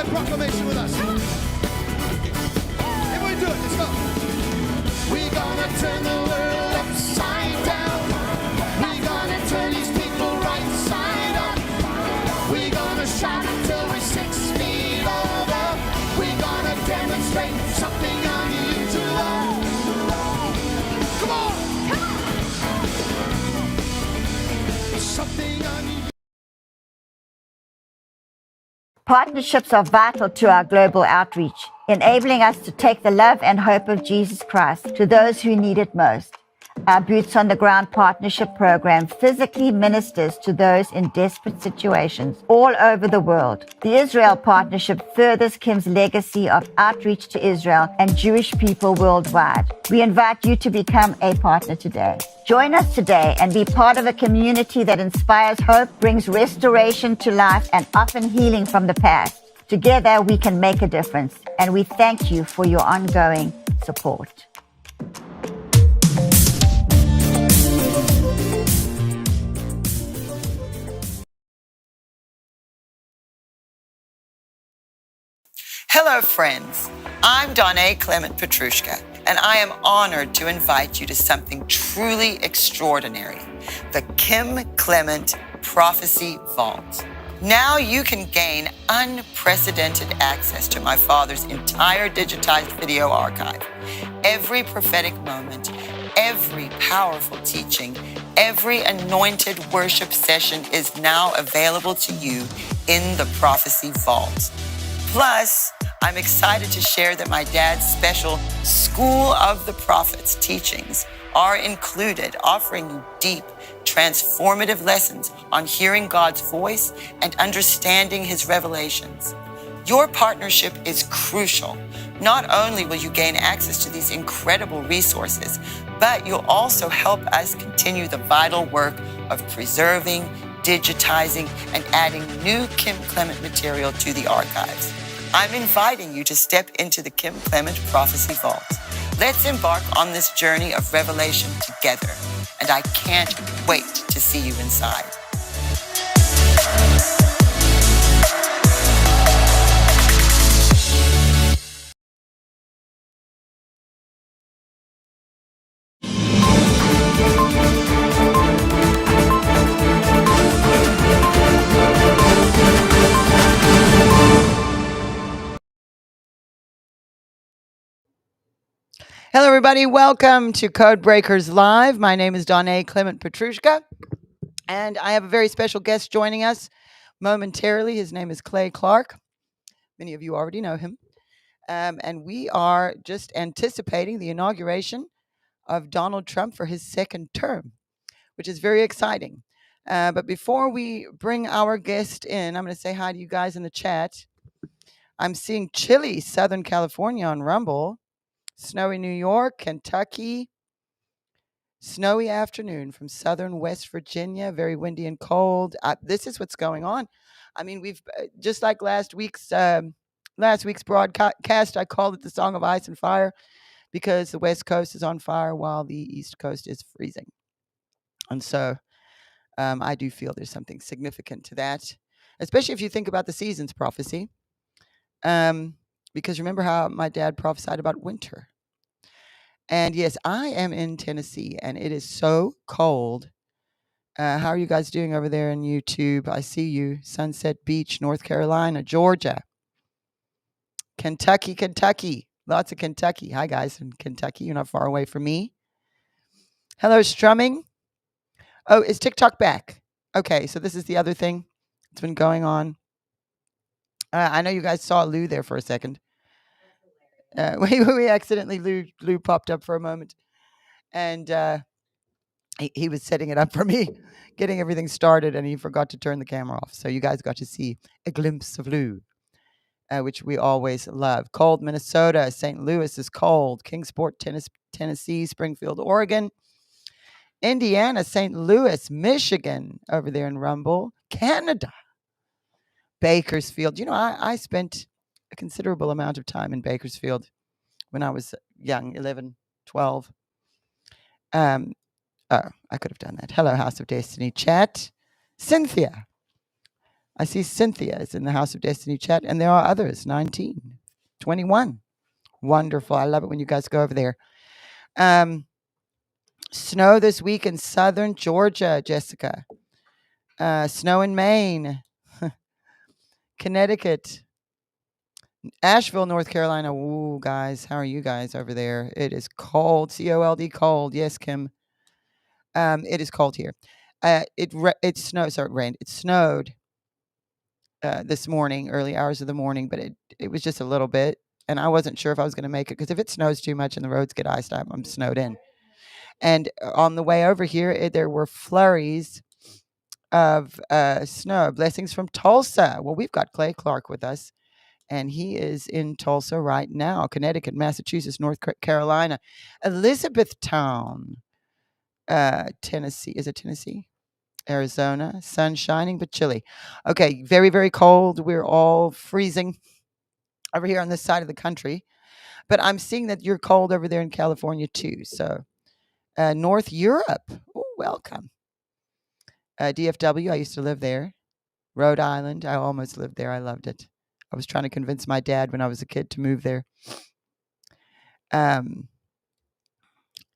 that proclamation with us. If we do it, let's go. We're gonna turn the world upside down. We're gonna turn these people right side up. We're gonna shout until we're 6 feet over. We're gonna demonstrate something unusual. Come on! Something unusual. Partnerships are vital to our global outreach, enabling us to take the love and hope of Jesus Christ to those who need it most. Our Boots on the Ground Partnership Program physically ministers to those in desperate situations all over the world. The Israel Partnership furthers Kim's legacy of outreach to Israel and Jewish people worldwide. We invite you to become a partner today. Join us today and be part of a community that inspires hope, brings restoration to life, and often healing from the past. Together, we can make a difference, and we thank you for your ongoing support. Hello, friends. I'm Donna Clement Petrushka, and I am honored to invite you to something truly extraordinary, the Kim Clement Prophecy Vault. Now you can gain unprecedented access to my father's entire digitized video archive. Every prophetic moment, every powerful teaching, every anointed worship session is now available to you in the Prophecy Vault. Plus, I'm excited to share that my dad's special School of the Prophets teachings are included, offering you deep, transformative lessons on hearing God's voice and understanding his revelations. Your partnership is crucial. Not only will you gain access to these incredible resources, but you'll also help us continue the vital work of preserving, digitizing, and adding new Kim Clement material to the archives. I'm inviting you to step into the Kim Clement Prophecy Vault. Let's embark on this journey of revelation together, and I can't wait to see you inside. Hello, everybody. Welcome to Code Breakers Live. My name is Donna Clement Petrushka, and I have a very special guest joining us momentarily. His name is Clay Clark. Many of you already know him. And we are just anticipating the inauguration of Donald Trump for his second term, which is very exciting. But before we bring our guest in, I'm going to say hi to you guys in the chat. I'm seeing chilly Southern California on Rumble. Snowy New York, Kentucky, snowy afternoon from southern West Virginia, very windy and cold. This is what's going on. I mean, we've just like last week's broadcast, I called it the Song of Ice and Fire because the West Coast is on fire while the East Coast is freezing. And so I do feel there's something significant to that, especially if you think about the season's prophecy. Because remember how my dad prophesied about winter. And yes, I am in Tennessee, and it is so cold. How are you guys doing over there on YouTube? I see you. Sunset Beach, North Carolina, Georgia, Kentucky. Lots of Kentucky. Hi, guys in Kentucky. You're not far away from me. Hello, strumming. Oh, is TikTok back? Okay, so this is the other thing that's been going on. I know you guys saw Lou there for a second. We accidentally, Lou popped up for a moment. And he was setting it up for me, getting everything started, and he forgot to turn the camera off. So you guys got to see a glimpse of Lou, which we always love. Cold, Minnesota. St. Louis is cold. Kingsport, Tennessee. Springfield, Oregon. Indiana, St. Louis, Michigan, over there in Rumble. Canada. Bakersfield. You know, I spent a considerable amount of time in Bakersfield when I was young, 11, 12. Oh, I could have done that. Hello, House of Destiny chat. Cynthia. I see Cynthia is in the House of Destiny chat, and there are others, 19, 21. Wonderful. I love it when you guys go over there. Snow this week in southern Georgia, Jessica. Snow in Maine, Connecticut, Asheville, North Carolina. Ooh, guys, how are you guys over there? It is cold, cold, cold. Yes, Kim. It is cold here. It snowed. Sorry, it rained. It snowed this morning, early hours of the morning, but it was just a little bit, and I wasn't sure if I was going to make it because if it snows too much and the roads get iced, I'm snowed in. And on the way over here, there were flurries of snow. Blessings from Tulsa. Well, we've got Clay Clark with us, and he is in Tulsa right now. Connecticut, Massachusetts, North Carolina, Elizabethtown, Tennessee. Is it Tennessee? Arizona. Sun shining but chilly. Okay, very, very cold. We're all freezing over here on this side of the country. But I'm seeing that you're cold over there in California too. So North Europe. Ooh, welcome. DFW, I used to live there. Rhode Island, I almost lived there. I loved it. I was trying to convince my dad when I was a kid to move there.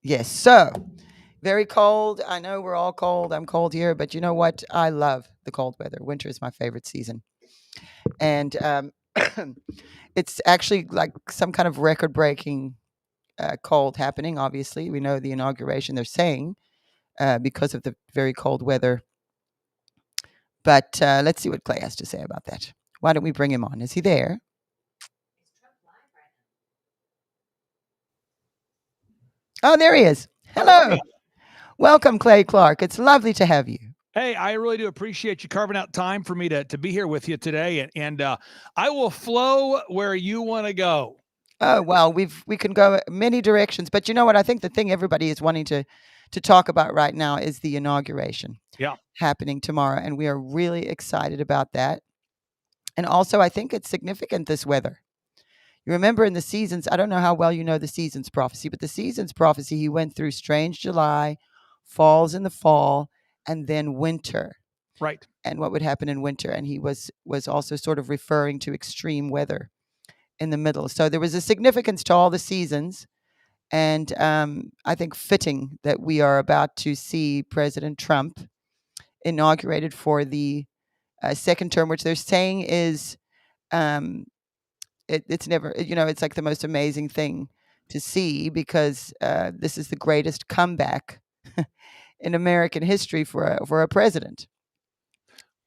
Yes, so very cold. I know we're all cold. I'm cold here, but you know what? I love the cold weather. Winter is my favorite season. And it's actually like some kind of record-breaking cold happening, obviously. We know the inauguration, they're saying, because of the very cold weather. But let's see what Clay has to say about that. Why don't we bring him on? Is he there? Oh, there he is. Hello. Welcome, Clay Clark. It's lovely to have you. Hey, I really do appreciate you carving out time for me to be here with you today. And I will flow where you want to go. Oh, well, we can go many directions. But you know what? I think the thing everybody is wanting to talk about right now is the inauguration happening tomorrow. And we are really excited about that. And also, I think it's significant, this weather. You remember in the seasons, I don't know how well you know the seasons prophecy, but the seasons prophecy, he went through strange July, falls in the fall, and then winter. Right. And what would happen in winter. And he was also sort of referring to extreme weather in the middle. So there was a significance to all the seasons. And I think fitting that we are about to see President Trump inaugurated for the second term, which they're saying is it's never, it's like the most amazing thing to see because this is the greatest comeback in American history for a president.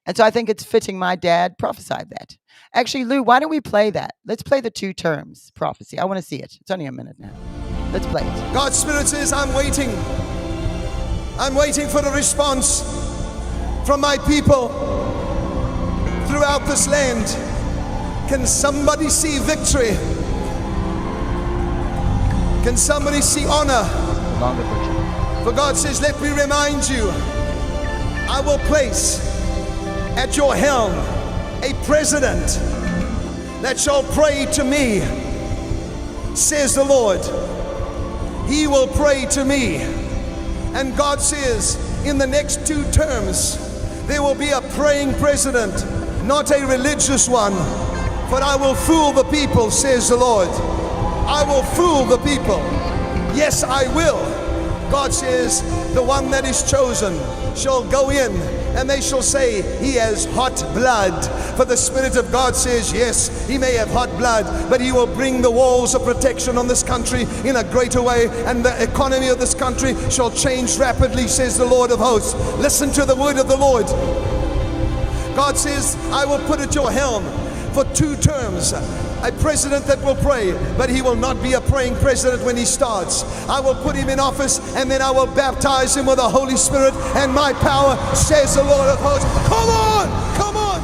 And so I think it's fitting. My dad prophesied that. Actually, Lou, why don't we play that? Let's play the 2 terms prophecy. I want to see it. It's only a minute now. Let's play it. God's Spirit says, I'm waiting. I'm waiting for a response from my people throughout this land. Can somebody see victory? Can somebody see honor? Longer version. For God says, let me remind you, I will place at your helm a president that shall pray to me, says the Lord. He will pray to me. And God says, in the next 2 terms, there will be a praying president, not a religious one. But I will fool the people, says the Lord. I will fool the people. Yes, I will. God says, the one that is chosen shall go in, and they shall say, he has hot blood. For the Spirit of God says, yes, he may have hot blood, but he will bring the walls of protection on this country in a greater way, and the economy of this country shall change rapidly, says the Lord of hosts. Listen to the word of the Lord. God says, I will put at your helm for 2 terms a president that will pray, but he will not be a praying president when he starts. I will put him in office, and then I will baptize him with the Holy Spirit and my power, says the Lord of hosts. Come on, come on.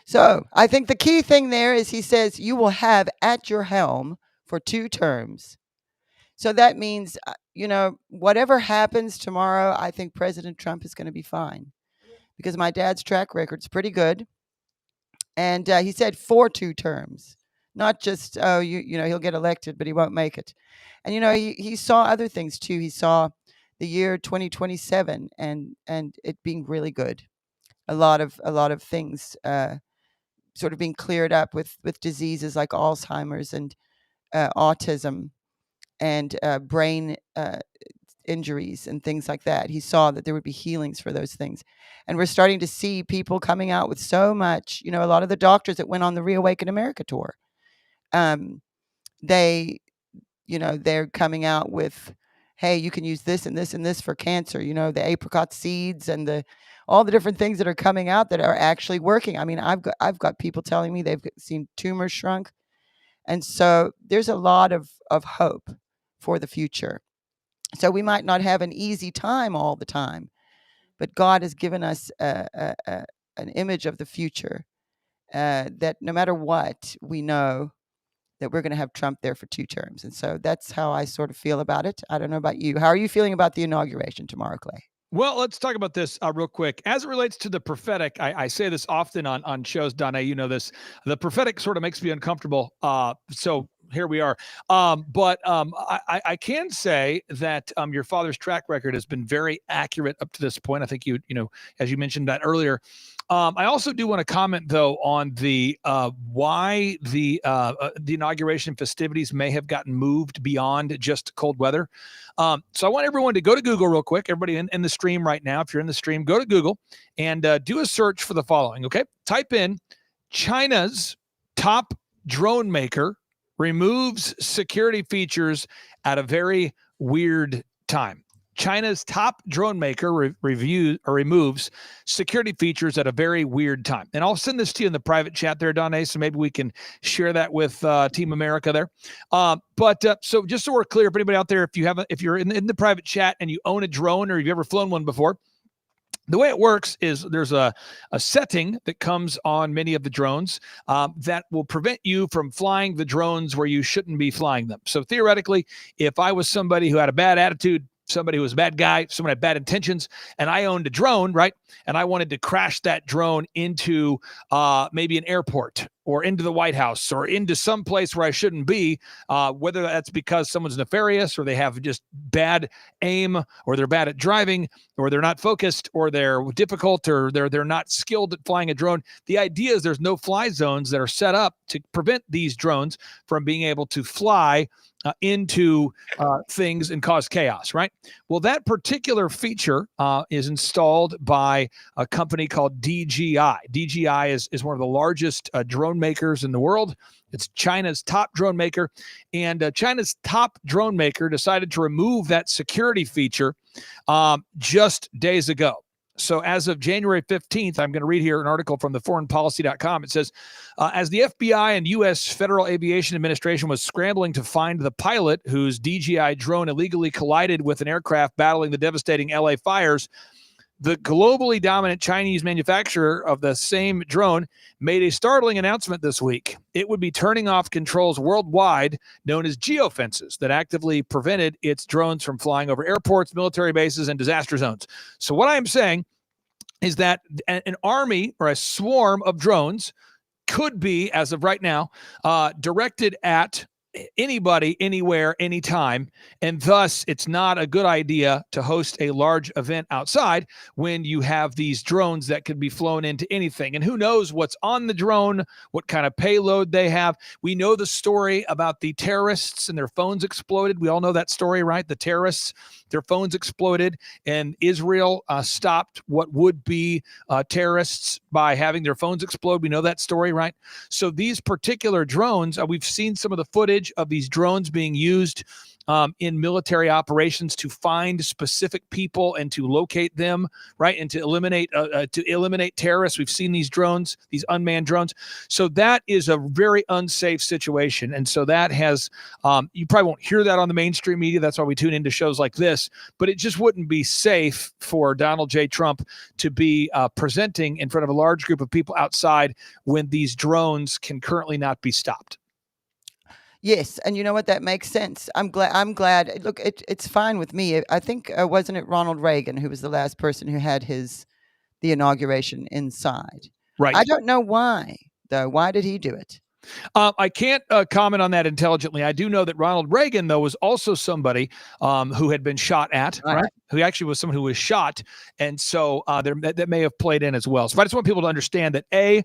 So I think the key thing there is he says you will have at your helm for 2 terms. So that means, whatever happens tomorrow, I think President Trump is going to be fine. Because my dad's track record's pretty good. And he said for 2 terms. Not just, he'll get elected, but he won't make it. And, he saw other things too. He saw the year 2027 and it being really good. A lot of things sort of being cleared up with diseases like Alzheimer's and autism and brain injuries and things like that. He saw that there would be healings for those things. And we're starting to see people coming out with so much, a lot of the doctors that went on the Reawaken America tour, they're coming out with, hey, you can use this and this and this for cancer, the apricot seeds and all the different things that are coming out that are actually working. I mean, I've got people telling me they've seen tumors shrunk. And so there's a lot of hope for the future. So we might not have an easy time all the time, but God has given us an image of the future that no matter what, we know that we're going to have Trump there for 2 terms. And so that's how I sort of feel about it. I don't know about you. How are you feeling about the inauguration tomorrow, Clay? Well, let's talk about this real quick. As it relates to the prophetic, I say this often on shows, Donna, you know this. The prophetic sort of makes me uncomfortable. So here we are. But I can say that your father's track record has been very accurate up to this point. I think as you mentioned that earlier. I also do want to comment, though, on the why the inauguration festivities may have gotten moved beyond just cold weather. So I want everyone to go to Google real quick. Everybody in the stream right now, if you're in the stream, go to Google and do a search for the following, okay? Type in China's top drone maker removes security features at a very weird time. China's top drone maker removes security features at a very weird time. And I'll send this to you in the private chat there, Donna, so maybe we can share that with Team America there. So just so we're clear, if anybody out there, if you're in the private chat and you own a drone or you've ever flown one before, the way it works is there's a setting that comes on many of the drones that will prevent you from flying the drones where you shouldn't be flying them. So theoretically, if I was somebody who had a bad attitude, somebody who was a bad guy, someone had bad intentions, and I owned a drone, right? And I wanted to crash that drone into maybe an airport or into the White House or into some place where I shouldn't be, whether that's because someone's nefarious or they have just bad aim or they're bad at driving or they're not focused or they're difficult or they're not skilled at flying a drone. The idea is there's no fly zones that are set up to prevent these drones from being able to fly into things and cause chaos, right? Well, that particular feature is installed by a company called DJI. DJI is one of the largest drone makers in the world. It's China's top drone maker. And China's top drone maker decided to remove that security feature just days ago. So as of January 15th, I'm going to read here an article from theforeignpolicy.com. It says, as the FBI and U.S. Federal Aviation Administration was scrambling to find the pilot whose DJI drone illegally collided with an aircraft battling the devastating L.A. fires, the globally dominant Chinese manufacturer of the same drone made a startling announcement this week. It would be turning off controls worldwide known as geofences that actively prevented its drones from flying over airports, military bases, and disaster zones. So what I'm saying is that an army or a swarm of drones could be, as of right now, directed at anybody, anywhere, anytime. And thus, it's not a good idea to host a large event outside when you have these drones that could be flown into anything. And who knows what's on the drone, what kind of payload they have. We know the story about the terrorists and their phones exploded. We all know that story, right? The terrorists, their phones exploded, and Israel stopped what would be terrorists by having their phones explode. We know that story, right? So these particular drones, we've seen some of the footage of these drones being used in military operations to find specific people and to locate them, right, and to eliminate terrorists. We've seen these drones, these unmanned drones. So that is a very unsafe situation, and so that has you probably won't hear that on the mainstream media. That's why we tune into shows like this. But it just wouldn't be safe for Donald J. Trump to be presenting in front of a large group of people outside when these drones can currently not be stopped. Yes, and you know what? That makes sense. I'm glad. Look, it's fine with me. I think wasn't it Ronald Reagan who was the last person who had the inauguration inside? Right. I don't know why though. Why did he do it? I can't comment on that intelligently. I do know that Ronald Reagan, though, was also somebody who had been shot at, right? who actually was someone who was shot. And so that may have played in as well. So I just want people to understand that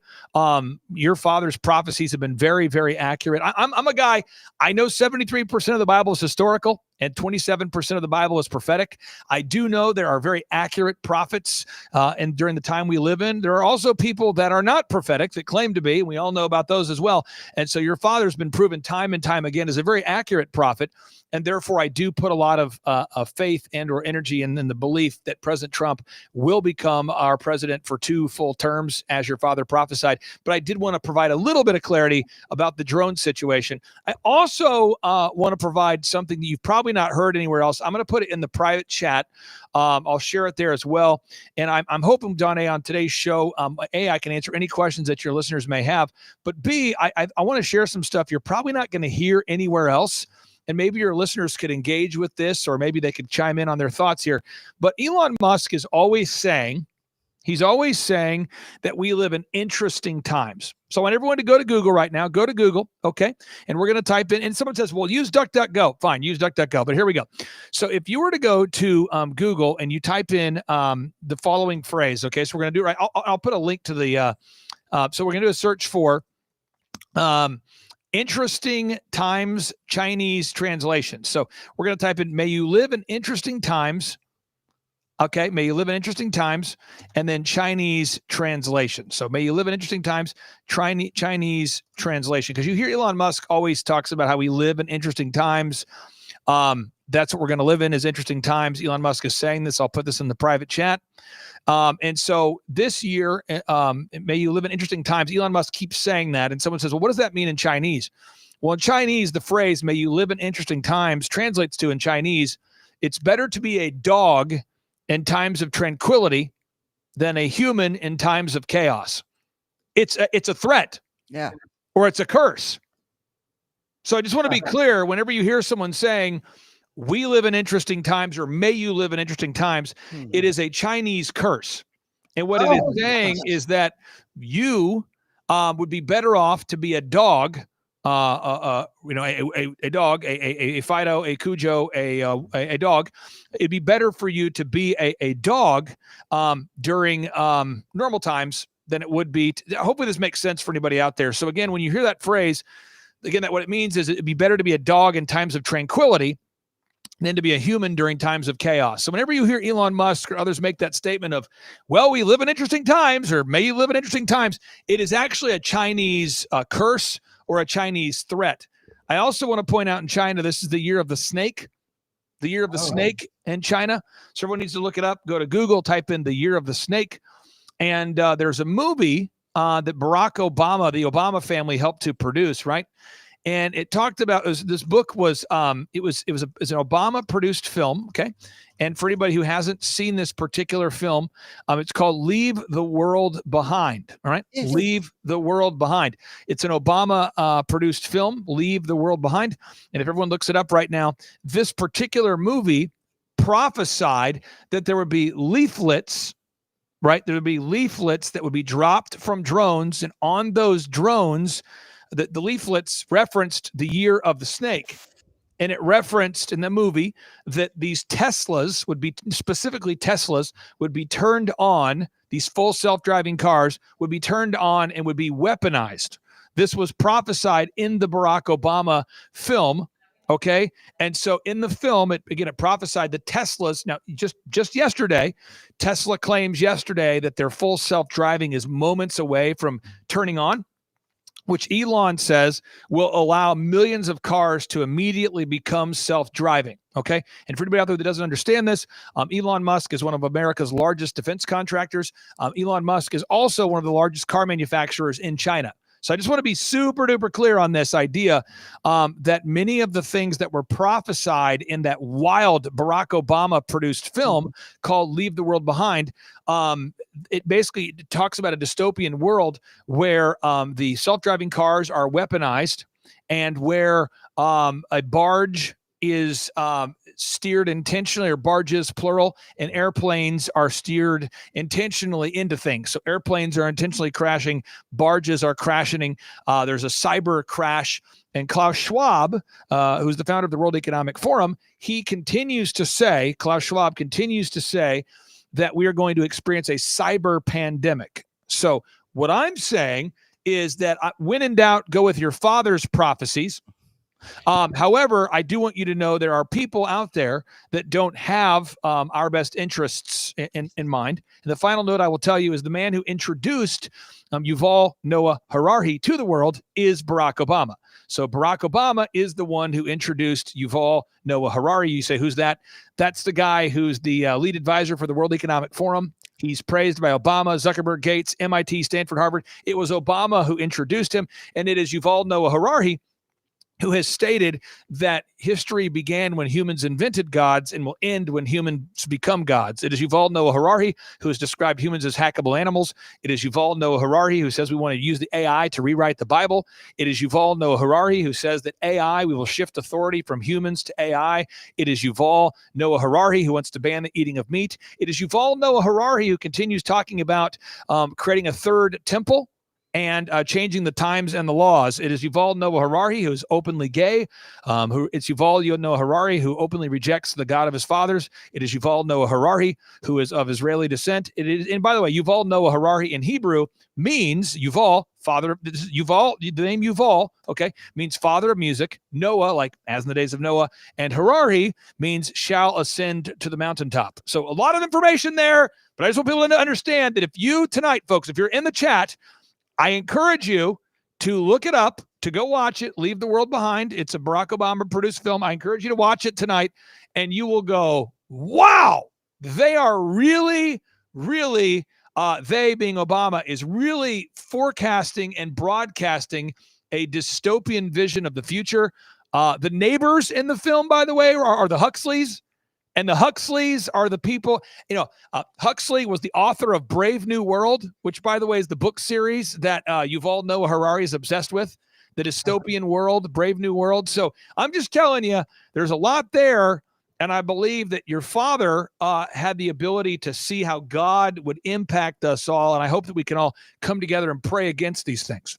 your father's prophecies have been very, very accurate. I'm a guy, I know 73% of the Bible is historical and 27% of the Bible is prophetic. I do know there are very accurate prophets, and during the time we live in, there are also people that are not prophetic that claim to be, and we all know about those as well. And so your father's been proven time and time again as a very accurate prophet, and therefore I do put a lot of faith and or energy in the belief that President Trump will become our president for 2 full terms, as your father prophesied. But I did want to provide a little bit of clarity about the drone situation. I also want to provide something that you've probably not heard anywhere else. I'm going to put it in the private chat. I'll share it there as well. And I'm hoping, Donna, on today's show, I can answer any questions that your listeners may have. But B, I want to share some stuff you're probably not going to hear anywhere else. And maybe your listeners could engage with this, or maybe they could chime in on their thoughts here. But Elon Musk is always saying, that we live in interesting times. So I want everyone to go to Google right now. Go to Google, okay? And we're going to type in, and someone says, well, use DuckDuckGo. Fine, use DuckDuckGo. But here we go. So if you were to go to Google and you type in the following phrase, okay? So we're going to do it right. I'll put a link to the, so we're going to do a search for interesting times Chinese translation. So we're going to type in, may you live in interesting times. Okay, may you live in interesting times, and then Chinese translation. So may you live in interesting times, Chinese translation. Because you hear Elon Musk always talks about how we live in interesting times. That's what we're going to live in, is interesting times. Elon Musk is saying this. I'll put this in the private chat. And so this year, may you live in interesting times. Elon Musk keeps saying that. And someone says, well, what does that mean in Chinese? Well, in Chinese, the phrase, may you live in interesting times, translates to, in Chinese, it's better to be a dog in times of tranquility than a human in times of chaos. It's a threat. Yeah. Or it's a curse. So I just want to be clear, whenever you hear someone saying, we live in interesting times, or may you live in interesting times, it is a Chinese curse. And what it is saying is that you would be better off to be a dog, a dog, a Fido, a Cujo, a dog. It'd be better for you to be a dog during normal times than it would be. Hopefully this makes sense for anybody out there. So again, when you hear that phrase, again, that what it means is it'd be better to be a dog in times of tranquility than to be a human during times of chaos. So whenever you hear Elon Musk or others make that statement of, well, we live in interesting times, or may you live in interesting times, it is actually a Chinese curse or a Chinese threat. I also want to point out, in China, this is the year of the snake. The year of the snake in China. So everyone needs to look it up. Go to Google, type in the year of the snake. And there's a movie that Barack Obama, the Obama family, helped to produce, right? And it talked about, this book was, it was an Obama produced film. Okay. And for anybody who hasn't seen this particular film, it's called Leave the World Behind. All right. Yes. Leave the World Behind. It's an Obama produced film, Leave the World Behind. And if everyone looks it up right now, this particular movie prophesied that there would be leaflets, right? There would be leaflets that would be dropped from drones, and on those drones, the leaflets referenced the year of the snake. And it referenced in the movie that these Teslas would be, specifically Teslas, would be turned on, these full self-driving cars would be turned on and would be weaponized. This was prophesied in the Barack Obama film, okay? And so in the film, it prophesied the Teslas. Now, just yesterday, Tesla claims yesterday that their full self-driving is moments away from turning on, which Elon says will allow millions of cars to immediately become self-driving, okay? And for anybody out there that doesn't understand this, Elon Musk is one of America's largest defense contractors. Elon Musk is also one of the largest car manufacturers in China. So I just want to be super duper clear on this idea that many of the things that were prophesied in that wild Barack Obama produced film called Leave the World Behind, it basically talks about a dystopian world where the self-driving cars are weaponized, and where a barge is steered intentionally, or barges, plural, and airplanes are steered intentionally into things. So airplanes are intentionally crashing, barges are crashing. There's a cyber crash. And Klaus Schwab, who's the founder of the World Economic Forum, Klaus Schwab continues to say that we are going to experience a cyber pandemic. So what I'm saying is that when in doubt, go with your father's prophecies. However, I do want you to know there are people out there that don't have our best interests in mind. And the final note I will tell you is the man who introduced Yuval Noah Harari to the world is Barack Obama. So Barack Obama is the one who introduced Yuval Noah Harari. You say, who's that? That's the guy who's the lead advisor for the World Economic Forum. He's praised by Obama, Zuckerberg, Gates, MIT, Stanford, Harvard. It was Obama who introduced him, and it is Yuval Noah Harari who has stated that history began when humans invented gods and will end when humans become gods. It is Yuval Noah Harari who has described humans as hackable animals. It is Yuval Noah Harari who says we want to use the AI to rewrite the Bible. It is Yuval Noah Harari who says that AI, we will shift authority from humans to AI. It is Yuval Noah Harari who wants to ban the eating of meat. It is Yuval Noah Harari who continues talking about creating a third temple and changing the times and the laws. It is Yuval Noah Harari, who is openly gay. It's Yuval Noah Harari, who openly rejects the God of his fathers. It is Yuval Noah Harari, who is of Israeli descent. And by the way, Yuval Noah Harari in Hebrew means Yuval, father. Yuval, the name Yuval, okay, means father of music. Noah, like as in the days of Noah, and Harari means shall ascend to the mountaintop. So a lot of information there, but I just want people to understand that if you tonight, folks, if you're in the chat, I encourage you to look it up, to go watch it, Leave the World Behind. It's a Barack Obama produced film. I encourage you to watch it tonight, and you will go, wow, they are really, really, they being Obama is really forecasting and broadcasting a dystopian vision of the future. The neighbors in the film, by the way, are the Huxleys. And the Huxleys are the people, Huxley was the author of Brave New World, which, by the way, is the book series that Yuval Noah Harari is obsessed with, the dystopian world, Brave New World. So I'm just telling you, there's a lot there. And I believe that your father had the ability to see how God would impact us all. And I hope that we can all come together and pray against these things.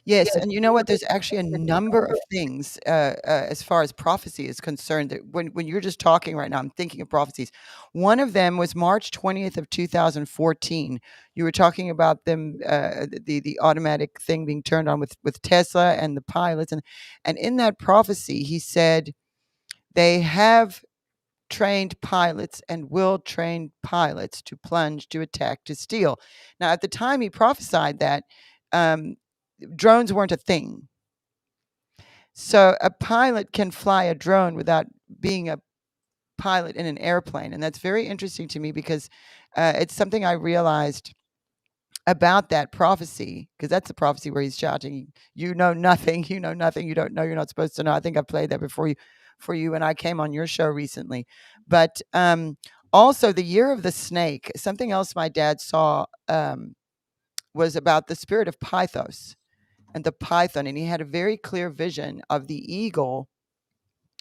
Yes, and you know what? There's actually a number of things as far as prophecy is concerned. That when you're just talking right now, I'm thinking of prophecies. One of them was March 20th of 2014. You were talking about them, the automatic thing being turned on with Tesla and the pilots, and in that prophecy, he said they have trained pilots and will train pilots to plunge, to attack, to steal. Now, at the time he prophesied that. Drones weren't a thing. So a pilot can fly a drone without being a pilot in an airplane. And that's very interesting to me because it's something I realized about that prophecy, because that's the prophecy where he's shouting, you know nothing, you don't know, you're not supposed to know. I think I've played that before for you, and I came on your show recently. But also the year of the snake, something else my dad saw was about the spirit of Pythos. And the python, and he had a very clear vision of the eagle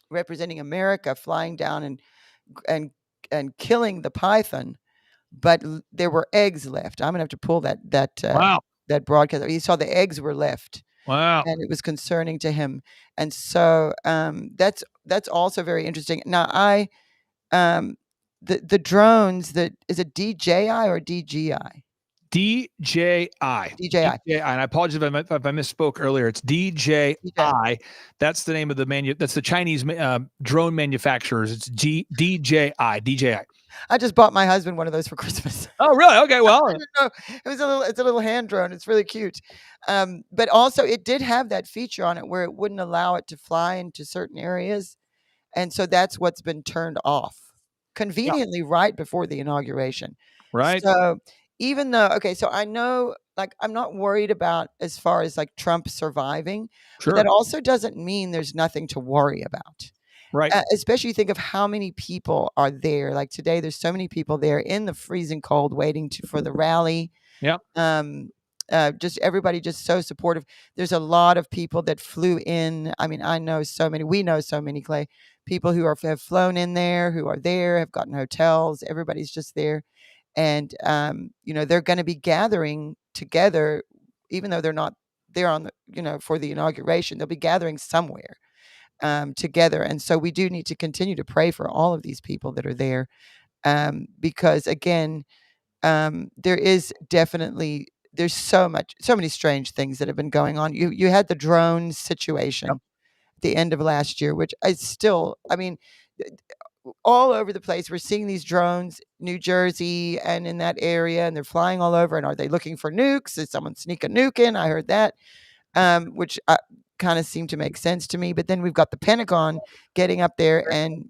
representing America flying down and killing the python, but there were eggs left. I'm gonna have to pull that Wow. that broadcast. He saw the eggs were left. Wow. And it was concerning to him, and so that's also very interesting. Now the drones, that is it DJI or DGI? DJI. DJI. And I apologize if I misspoke earlier. It's DJI. That's the name of that's the Chinese drone manufacturers. It's DJI. I just bought my husband one of those for Christmas. Oh, really? Okay, well. It's a little hand drone. It's really cute. But also it did have that feature on it where it wouldn't allow it to fly into certain areas. And so that's what's been turned off conveniently right before the inauguration. Right. So even though, okay, so I know, like, I'm not worried about as far as like Trump surviving, Sure. but that also doesn't mean there's nothing to worry about. Right. Especially think of how many people are there. Like today, there's so many people there in the freezing cold waiting for the rally. Yeah. just everybody just so supportive. There's a lot of people that flew in. I mean, we know so many, Clay, people who have flown in there, who are there, have gotten hotels. Everybody's just there. And, they're going to be gathering together, even though they're not there on the, for the inauguration, they'll be gathering somewhere together. And so we do need to continue to pray for all of these people that are there. Because again, there is definitely, there's so many strange things that have been going on. You had the drone situation at the end of last year, which all over the place. We're seeing these drones, New Jersey and in that area, and they're flying all over. And are they looking for nukes? Did someone sneak a nuke in? I heard that, which kind of seemed to make sense to me. But then we've got the Pentagon getting up there and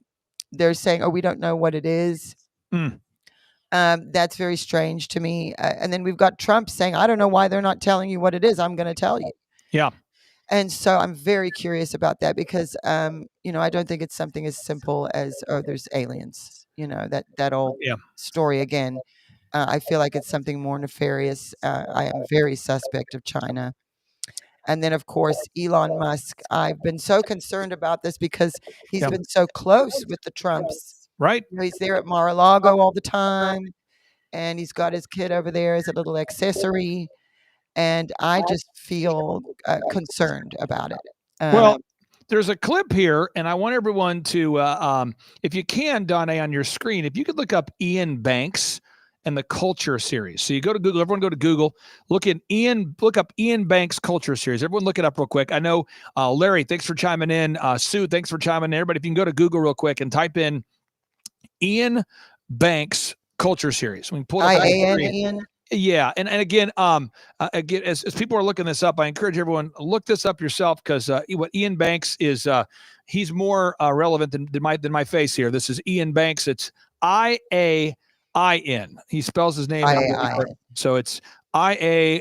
they're saying, oh, we don't know what it is. That's very strange to me. And then we've got Trump saying, I don't know why they're not telling you what it is. I'm going to tell you. Yeah. And so I'm very curious about that because, I don't think it's something as simple as, oh, there's aliens, that old story again. I feel like it's something more nefarious. I am very suspect of China. And then, of course, Elon Musk. I've been so concerned about this because he's been so close with the Trumps. Right. He's there at Mar-a-Lago all the time. And he's got his kid over there as a little accessory. And I just feel concerned about it. Well, there's a clip here, and I want everyone to, if you can, Donna, on your screen, if you could look up Ian Banks and the Culture Series. So you go to Google, everyone go to Google, look up Ian Banks Culture Series. Everyone look it up real quick. I know, Larry, thanks for chiming in. Sue, thanks for chiming in. Everybody, if you can go to Google real quick and type in Ian Banks Culture Series. We can pull it up. Ian. Yeah, and again, as people are looking this up, I encourage everyone look this up yourself because what Ian Banks is, he's more relevant than my face here. This is Ian Banks. It's IAIN. He spells his name out, so it's IAIN.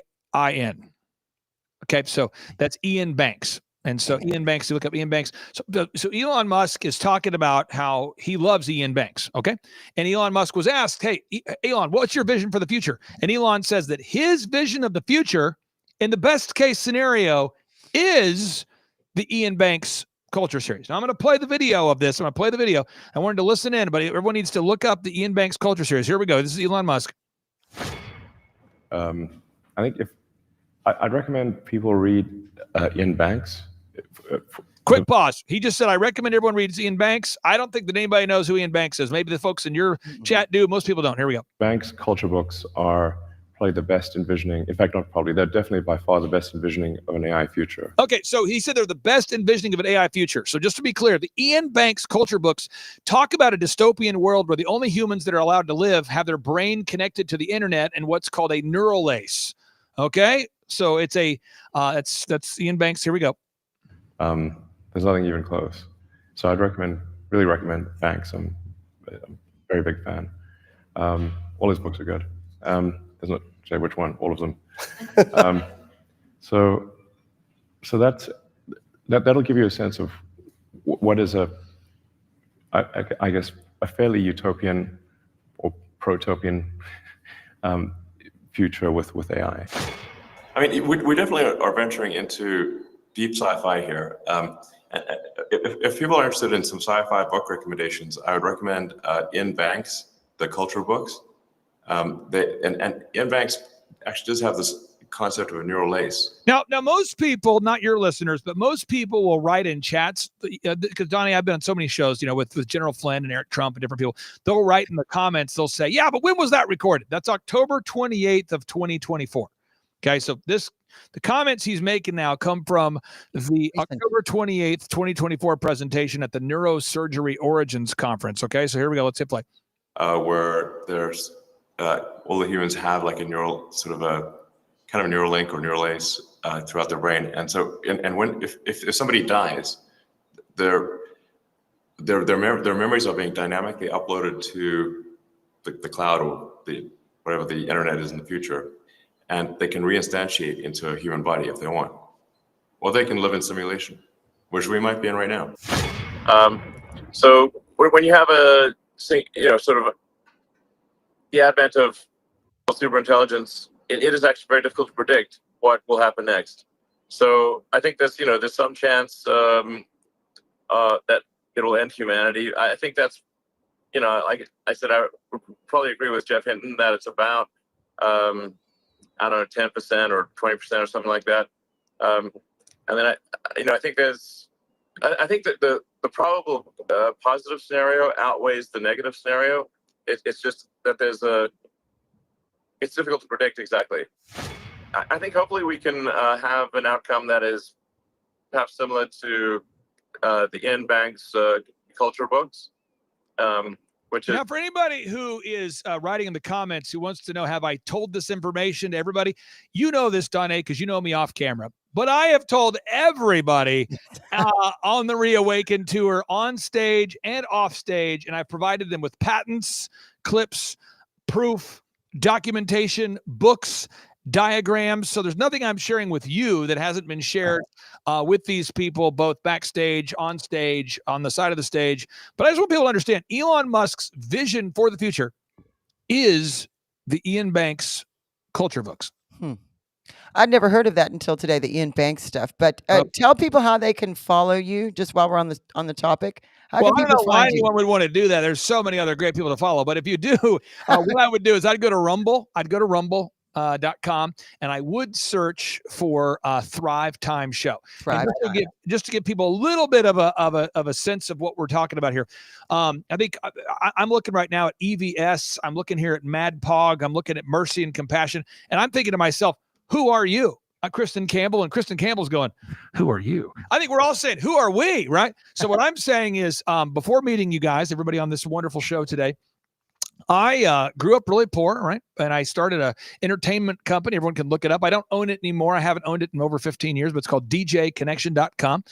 Okay, so that's Ian Banks. And so Ian Banks, you look up Ian Banks. So Elon Musk is talking about how he loves Ian Banks, okay? And Elon Musk was asked, hey, Elon, what's your vision for the future? And Elon says that his vision of the future, in the best case scenario, is the Ian Banks Culture Series. Now, I'm going to play the video of this. I'm going to play the video. I wanted to listen in, but everyone needs to look up the Ian Banks Culture Series. Here we go. This is Elon Musk. I think I'd recommend people read Ian Banks. Quick pause. He just said, I recommend everyone reads Ian Banks. I don't think that anybody knows who Ian Banks is. Maybe the folks in your chat do. Most people don't. Here we go. Banks' culture books are probably the best envisioning. In fact, not probably. They're definitely by far the best envisioning of an AI future. Okay, so he said they're the best envisioning of an AI future. So just to be clear, the Ian Banks culture books talk about a dystopian world where the only humans that are allowed to live have their brain connected to the internet and what's called a neural lace. Okay, so it's that's Ian Banks. Here we go. There's nothing even close. So I'd really recommend Banks. I'm a very big fan. All his books are good. There's not say which one, all of them. So that'll give you a sense of what is I guess a fairly utopian or protopian future with AI. I mean, we definitely are venturing into deep sci-fi here. If people are interested in some sci-fi book recommendations, I would recommend Ian Banks, the culture books. And Ian Banks actually does have this concept of a neural lace. Now, most people, not your listeners, but most people will write in chats because Donnie, I've been on so many shows, with General Flynn and Eric Trump and different people. They'll write in the comments. They'll say, "Yeah, but when was that recorded?" That's October 28th of 2024. Okay, so the comments he's making now come from the October 28th, 2024 presentation at the Neurosurgery Origins Conference. Okay, so here we go. Let's hit play. Where there's all the humans have like a neural sort of a kind of a neural link or neural lace throughout their brain, and so and when if somebody dies, their memories are being dynamically uploaded to the cloud or whatever the internet is in the future. And they can reinstantiate into a human body if they want. Or they can live in simulation, which we might be in right now. So when you have the advent of superintelligence it is actually very difficult to predict what will happen next. So I think there's some chance that it'll end humanity. I think that's, like I said, I would probably agree with Jeff Hinton that it's about, I don't know, 10% or 20% or something like that. And then I think I think that the probable positive scenario outweighs the negative scenario. It's just that it's difficult to predict exactly. I think hopefully we can have an outcome that is perhaps similar to the Ian Banks culture books, which is. Now, for anybody who is writing in the comments who wants to know, have I told this information to everybody? You know this, Donna, because you know me off camera. But I have told everybody on the Reawaken tour, on stage and off stage, and I've provided them with patents, clips, proof, documentation, books, diagrams. So there's nothing I'm sharing with you that hasn't been shared with these people, both backstage, on stage, on the side of the stage. But I just want people to understand Elon Musk's vision for the future is the Ian Banks culture books. I'd never heard of that until today, the Ian Banks stuff. But tell people how they can follow you, just while we're on the topic. How can I don't know people why find you? anyone would want to do that. There's so many other great people to follow. But if you do, what I would do is I'd go to Rumble. I'd go to rumble.com and I would search for Thrive Time Show. Thrive Just to give people a little bit of a sense of what we're talking about here. I think I'm looking right now at EVS. I'm looking here at Mad Pog. I'm looking at Mercy and Compassion. And I'm thinking to myself, who are you? Kristen Campbell, and Kristen Campbell's going, who are you? I think we're all saying, who are we, right? So what I'm saying is, before meeting you guys, everybody on this wonderful show today, I grew up really poor, right? And I started a entertainment company. Everyone can look it up. I don't own it anymore. I haven't owned it in over 15 years, but it's called DJconnection.com.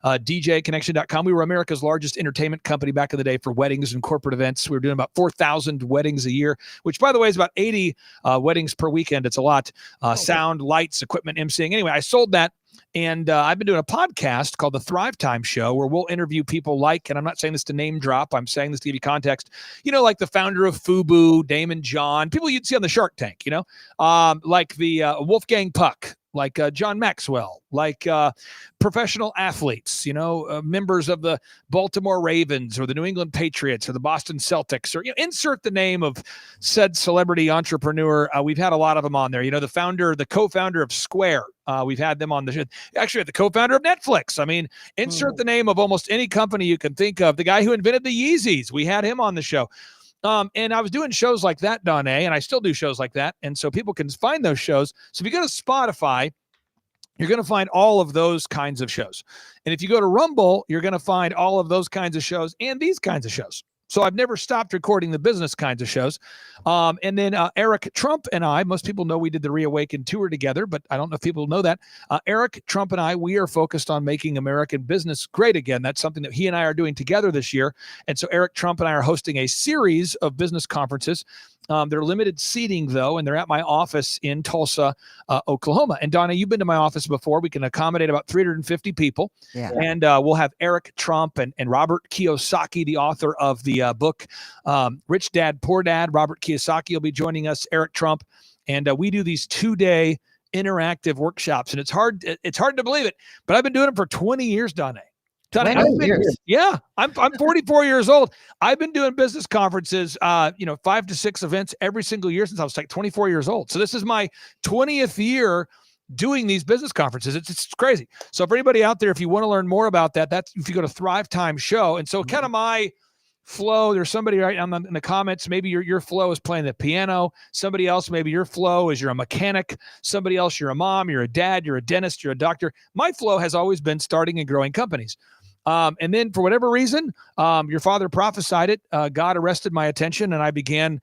DJconnection.com. We were America's largest entertainment company back in the day for weddings and corporate events. We were doing about 4,000 weddings a year, which, by the way, is about 80 weddings per weekend. It's a lot. Sound, lights, equipment, emceeing. Anyway, I sold that. And I've been doing a podcast called The Thrive Time Show, where we'll interview people like, and I'm not saying this to name drop, I'm saying this to give you context, like the founder of FUBU, Damon John, people you'd see on the Shark Tank, like the Wolfgang Puck, like John Maxwell, like professional athletes, members of the Baltimore Ravens or the New England Patriots or the Boston Celtics, or insert the name of said celebrity entrepreneur. We've had a lot of them on there. The co-founder of Square. We've had them on the show. Actually, the co-founder of Netflix. I mean, insert the name of almost any company you can think of. The guy who invented the Yeezys. We had him on the show. And I was doing shows like that, Donna, and I still do shows like that. And so people can find those shows. So if you go to Spotify, you're going to find all of those kinds of shows. And if you go to Rumble, you're going to find all of those kinds of shows and these kinds of shows. So I've never stopped recording the business kinds of shows. And then Eric Trump and I, most people know we did the Reawaken tour together, but I don't know if people know that. Eric Trump and I, we are focused on making American business great again. That's something that he and I are doing together this year. And so Eric Trump and I are hosting a series of business conferences. They're limited seating, though, and they're at my office in Tulsa, Oklahoma. And Donna, you've been to my office before. We can accommodate about 350 people. Yeah. And we'll have Eric Trump and Robert Kiyosaki, the author of the book Rich Dad, Poor Dad. Robert Kiyosaki will be joining us, Eric Trump. And we do these 2-day interactive workshops. And it's hard to believe it, but I've been doing them for 20 years, Donna. 20 years. Yeah, I'm 44 years old. I've been doing business conferences, 5 to 6 events every single year since I was like 24 years old. So this is my 20th year doing these business conferences. It's crazy. So for anybody out there, if you want to learn more about that, that's if you go to Thrive Time Show. And so kind of my flow, there's somebody right in the comments, maybe your flow is playing the piano. Somebody else, maybe your flow is you're a mechanic. Somebody else, you're a mom, you're a dad, you're a dentist, you're a doctor. My flow has always been starting and growing companies. And then for whatever reason, your father prophesied it. God arrested my attention and I began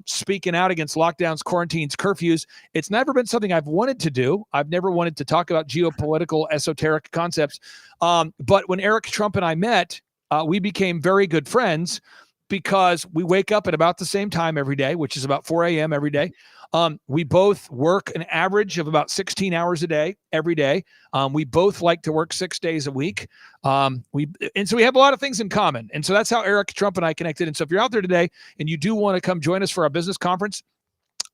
speaking out against lockdowns, quarantines, curfews. It's never been something I've wanted to do. I've never wanted to talk about geopolitical, esoteric concepts. But when Eric Trump and I met, we became very good friends because we wake up at about the same time every day, which is about 4 a.m. every day. We both work an average of about 16 hours a day, every day. We both like to work 6 days a week. And so we have a lot of things in common. And so that's how Eric Trump and I connected. And so if you're out there today and you do want to come join us for our business conference,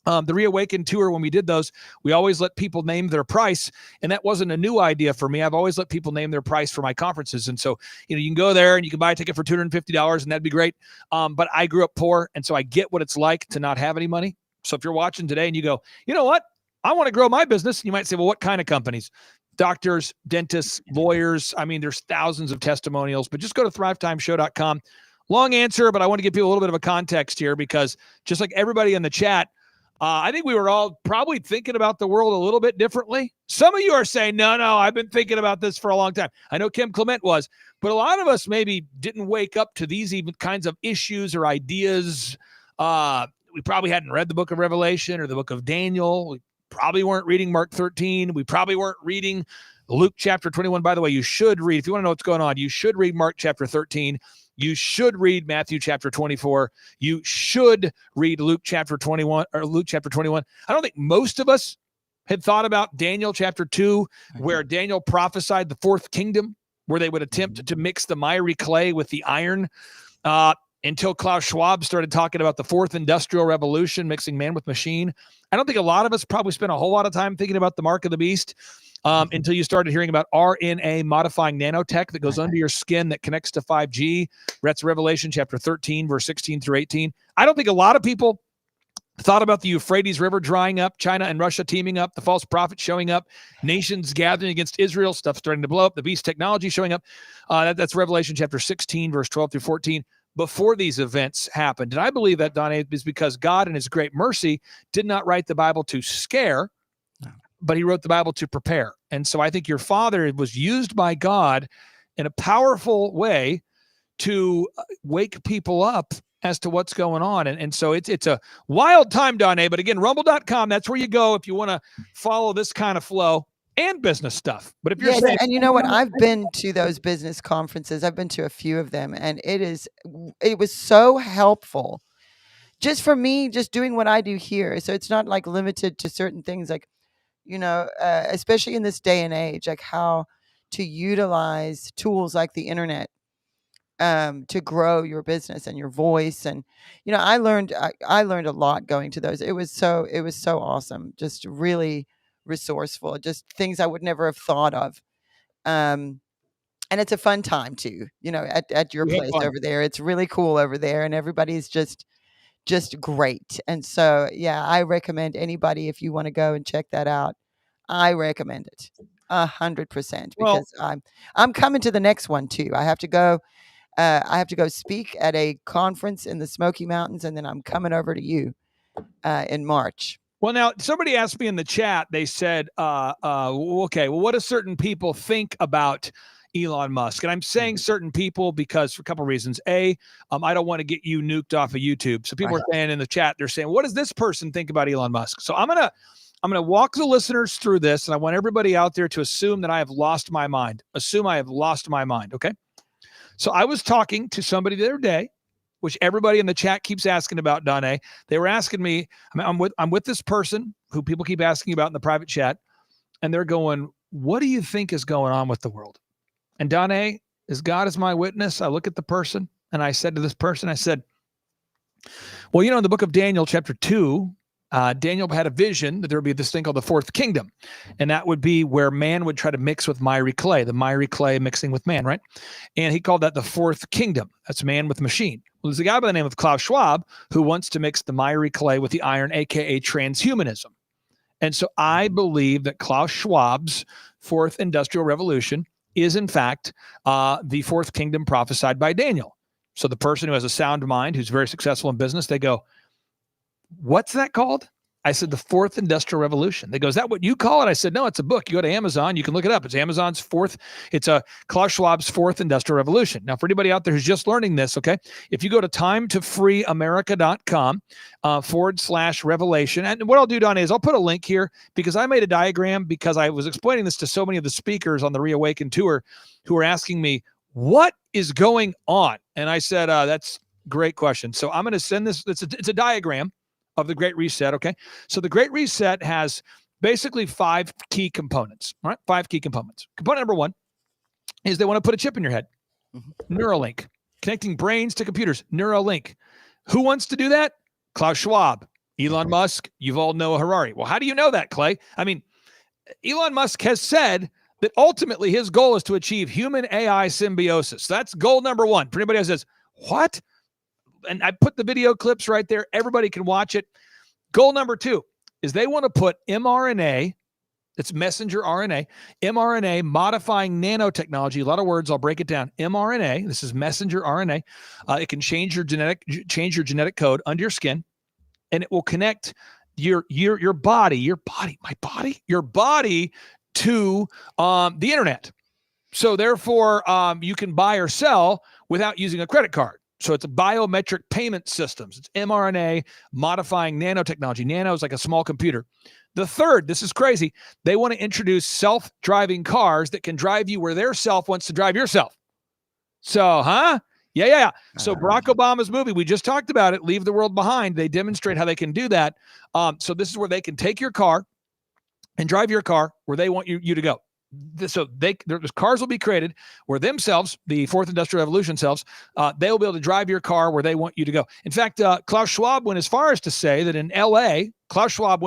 The Reawaken tour, when we did those, we always let people name their price. And that wasn't a new idea for me. I've always let people name their price for my conferences. And so, you can go there and you can buy a ticket for $250 and that'd be great. But I grew up poor. And so I get what it's like to not have any money. So if you're watching today and you go, you know what? I want to grow my business. You might say, well, what kind of companies? Doctors, dentists, lawyers. I mean, there's thousands of testimonials, but just go to thrivetimeshow.com. Long answer, but I want to give people a little bit of a context here because just like everybody in the chat, I think we were all probably thinking about the world a little bit differently. Some of you are saying, no, I've been thinking about this for a long time. I know Kim Clement was, but a lot of us maybe didn't wake up to these even kinds of issues or ideas. We probably hadn't read the book of Revelation or the book of Daniel. We probably weren't reading Mark 13. We probably weren't reading Luke chapter 21. By the way, you should read, if you want to know what's going on, you should read Mark chapter 13. You should read Matthew chapter 24. You should read Luke chapter 21 or Luke chapter 21. I don't think most of us had thought about Daniel chapter 2, where Daniel prophesied the fourth kingdom, where they would attempt to mix the miry clay with the iron, until Klaus Schwab started talking about the fourth industrial revolution, mixing man with machine. I don't think a lot of us probably spent a whole lot of time thinking about the mark of the beast. Until you started hearing about RNA modifying nanotech that goes under your skin that connects to 5G. That's Revelation chapter 13, verse 16 through 18. I don't think a lot of people thought about the Euphrates River drying up, China and Russia teaming up, the false prophets showing up, nations gathering against Israel, stuff starting to blow up, the beast technology showing up. That's Revelation chapter 16, verse 12 through 14. Before these events happened. And I believe that, Don A., is because God in his great mercy did not write the Bible to scare, but he wrote the Bible to prepare. And so I think your father was used by God in a powerful way to wake people up as to what's going on. And so it's a wild time, Don A. But again, rumble.com, that's where you go if you want to follow this kind of flow and business stuff. But if you're saying, and you know what? I've been to those business conferences. I've been to a few of them, and it was so helpful just for me, just doing what I do here. So it's not like limited to certain things, like, especially in this day and age, like how to utilize tools like the internet to grow your business and your voice. And I learned a lot going to those. It was so awesome, just really resourceful, just things I would never have thought of. And it's a fun time too, at your place over there. It's really cool over there, and everybody's just great. And so, yeah, I recommend anybody, if you want to go and check that out, I recommend it 100%, because I'm coming to the next one too. I have to go speak at a conference in the Smoky Mountains, and then I'm coming over to you in March. Well, now somebody asked me in the chat, they said, okay, well, what do certain people think about Elon Musk? And I'm saying certain people because for a couple of reasons. A, I don't want to get you nuked off of YouTube. So people are saying in the chat, they're saying, what does this person think about Elon Musk? So I'm gonna walk the listeners through this, and I want everybody out there to assume that I have lost my mind. Assume I have lost my mind, okay? So I was talking to somebody the other day, which everybody in the chat keeps asking about, Don A. They were asking me, I'm with this person who people keep asking about in the private chat, and they're going, what do you think is going on with the world? And Don A., as God is my witness, I look at the person, and I said to this person, I said, well, in the book of Daniel, chapter 2, Daniel had a vision that there would be this thing called the fourth kingdom. And that would be where man would try to mix with miry clay, the miry clay mixing with man, right? And he called that the fourth kingdom. That's man with machine. Well, there's a guy by the name of Klaus Schwab who wants to mix the miry clay with the iron, aka transhumanism. And so I believe that Klaus Schwab's fourth industrial revolution is in fact the fourth kingdom prophesied by Daniel. So the person who has a sound mind, who's very successful in business, they go, what's that called? I said, the fourth industrial revolution. They go, is that what you call it? I said, no, it's a book. You go to Amazon, you can look it up. It's Amazon's fourth. It's Klaus Schwab's fourth industrial revolution. Now, for anybody out there who's just learning this, okay, if you go to timetofreeamerica.com /revelation, and what I'll do, Don, is I'll put a link here because I made a diagram because I was explaining this to so many of the speakers on the Reawaken tour who were asking me, what is going on? And I said, that's a great question. So I'm going to send this. It's a diagram of the Great Reset, okay? So the Great Reset has basically 5 key components, all right? 5 key components. Component number 1 is they want to put a chip in your head. Neuralink. Connecting brains to computers. Neuralink. Who wants to do that? Klaus Schwab. Elon Musk, Yuval Noah Harari. Well, how do you know that, Clay? I mean, Elon Musk has said that ultimately his goal is to achieve human AI symbiosis. That's goal number one. For anybody who says, what? And I put the video clips right there. Everybody can watch it. Goal number two is they want to put mRNA, it's messenger RNA, mRNA modifying nanotechnology. A lot of words, I'll break it down. mRNA, this is messenger RNA. It can change your genetic code under your skin, and it will connect your body to the internet. So therefore, you can buy or sell without using a credit card. So it's a biometric payment systems. It's mRNA modifying nanotechnology. Nano is like a small computer. The third, this is crazy, they want to introduce self-driving cars that can drive you where their self wants to drive yourself. So, Yeah. So Barack Obama's movie, we just talked about it, Leave the World Behind. They demonstrate how they can do that. So this is where they can take your car and drive your car where they want you to go. So there's cars will be created where themselves, the fourth industrial revolution selves, they will be able to drive your car where they want you to go. In fact, Klaus Schwab went as far as to say that in LA, Klaus Schwab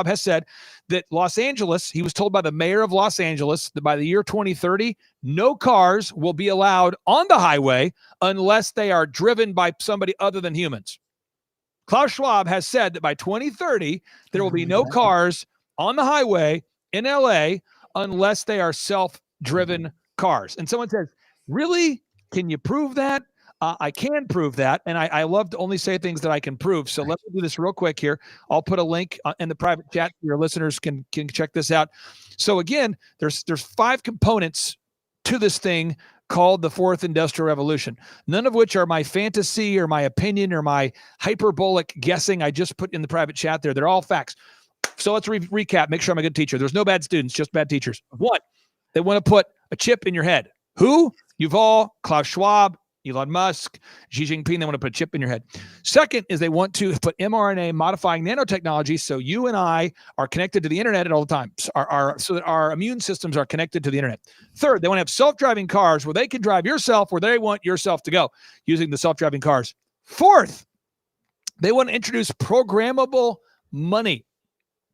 has said that Los Angeles, he was told by the mayor of Los Angeles that by the year 2030, no cars will be allowed on the highway unless they are driven by somebody other than humans. Klaus Schwab has said that by 2030, there will be no cars on the highway in LA unless they are self-driven cars. And someone says, really? Can you prove that? I can prove that. And I love to only say things that I can prove. So let me do this real quick here. I'll put a link in the private chat. Your listeners can check this out. So again, there's 5 components to this thing called the fourth industrial revolution, none of which are my fantasy or my opinion or my hyperbolic guessing I just put in the private chat there. They're all facts. So let's recap. Make sure I'm a good teacher. There's no bad students, just bad teachers. 1, they want to put a chip in your head. Who? Yuval, Klaus Schwab, Elon Musk, Xi Jinping. They want to put a chip in your head. Second is they want to put mRNA modifying nanotechnology so you and I are connected to the internet at all the time, so that our immune systems are connected to the internet. Third, they want to have self-driving cars where they can drive yourself where they want yourself to go using the self-driving cars. Fourth, they want to introduce programmable money.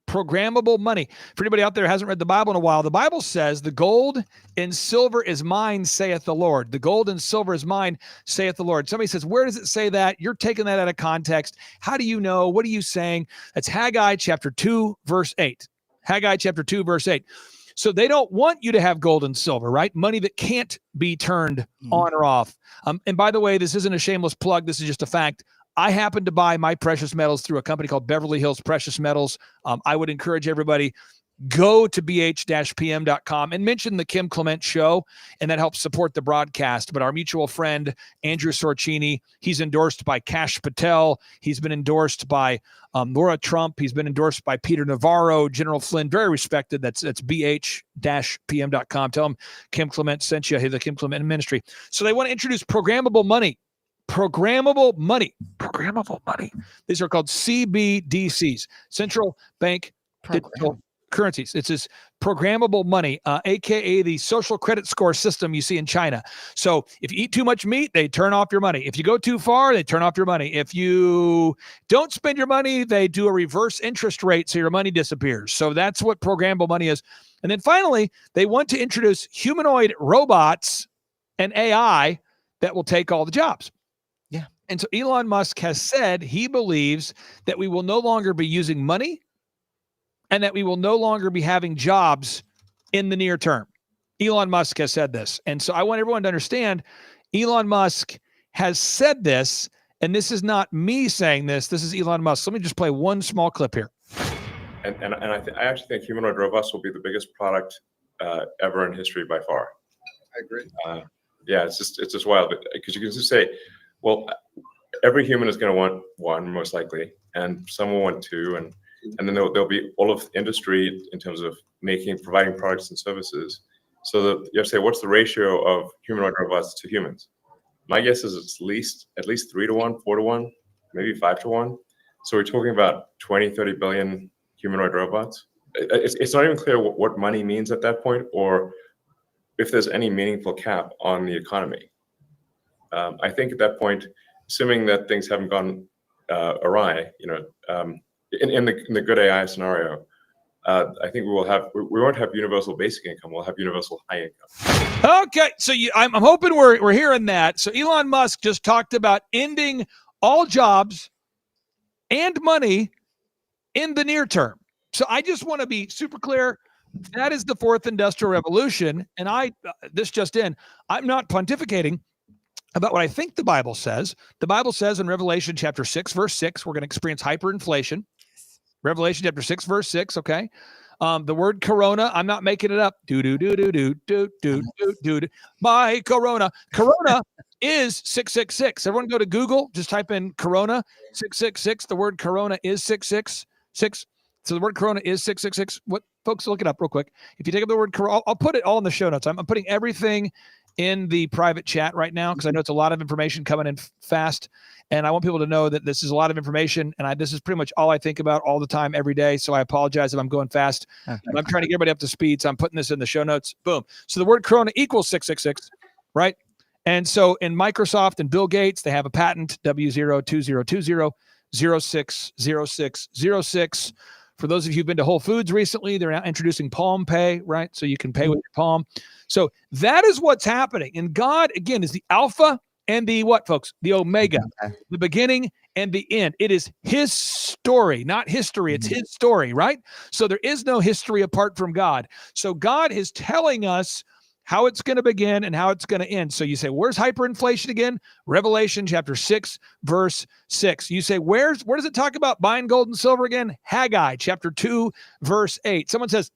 Programmable money. For anybody out there who hasn't read the Bible in a while, the Bible says, the gold and silver is mine, saith the Lord. The gold and silver is mine, saith the Lord. Somebody says, where does it say that? You're taking that out of context. How do you know? What are you saying? That's Haggai chapter 2, verse 8. Haggai chapter 2, verse 8. So they don't want you to have gold and silver, right? Money that can't be turned on or off. And by the way, this isn't a shameless plug. This is just a fact. I happen to buy my precious metals through a company called Beverly Hills Precious Metals. I would encourage everybody, go to bh-pm.com and mention the Kim Clement Show, and that helps support the broadcast. But our mutual friend, Andrew Sorcini, he's endorsed by Kash Patel. He's been endorsed by Laura Trump. He's been endorsed by Peter Navarro, General Flynn, very respected. That's bh-pm.com. Tell them Kim Clement sent you, the Kim Clement Ministry. So they want to introduce programmable money. Programmable money. These are called CBDCs, central bank digital currencies. It's this programmable money, aka the social credit score system you see in China. So if you eat too much meat, they turn off your money. If you go too far, they turn off your money. If you don't spend your money, they do a reverse interest rate so your money disappears. So that's what programmable money is. And then finally, they want to introduce humanoid robots and AI that will take all the jobs. And so Elon Musk has said he believes that we will no longer be using money and that we will no longer be having jobs in the near term. Elon Musk has said this. And so I want everyone to understand Elon Musk has said this, and this is not me saying this. This is Elon Musk. Let me just play one small clip here. And I actually think humanoid robots will be the biggest product ever in history by far. I agree. Yeah, it's just wild because you can just say, well, every human is going to want one, most likely, and some will want two, and then there'll be all of industry in terms of providing products and services. So that you have to say, what's the ratio of humanoid robots to humans? My guess is it's at least 3 to 1, 4 to 1, maybe 5 to 1. So we're talking about 20, 30 billion humanoid robots. It's not even clear what money means at that point, or if there's any meaningful cap on the economy. I think at that point, assuming that things haven't gone awry, in the good AI scenario, I think we won't have universal basic income. We'll have universal high income. Okay, so I'm hoping we're hearing that. So Elon Musk just talked about ending all jobs and money in the near term. So I just want to be super clear. That is the fourth industrial revolution. And this just in, I'm not pontificating about what I think the Bible says. The Bible says in Revelation chapter 6, verse 6, we're going to experience hyperinflation. Revelation chapter 6, verse 6, okay? The word corona, I'm not making it up. My corona. Corona is 666. Everyone go to Google, just type in corona 666. The word corona is 666. So the word corona is 666. What, folks, look it up real quick. If you take up the word corona, I'll put it all in the show notes. I'm putting everything in the private chat right now because I know it's a lot of information coming in fast. And I want people to know that this is a lot of information. And this is pretty much all I think about all the time, every day. So I apologize if I'm going fast. I'm trying to get everybody up to speed. So I'm putting this in the show notes. Boom. So the word corona equals 666, right? And so in Microsoft and Bill Gates, they have a patent, W02020060606. For those of you who've been to Whole Foods recently, they're now introducing Palm Pay, right? So you can pay with your palm. So that is what's happening. And God, again, is the Alpha and the what, folks? The Omega, the beginning and the end. It is his story, not history. It's his story, right? So there is no history apart from God. So God is telling us how it's going to begin and how it's going to end. So you say, where's hyperinflation again? Revelation chapter 6, verse 6. You say, where does it talk about buying gold and silver again? Haggai chapter 2, verse 8. Someone says,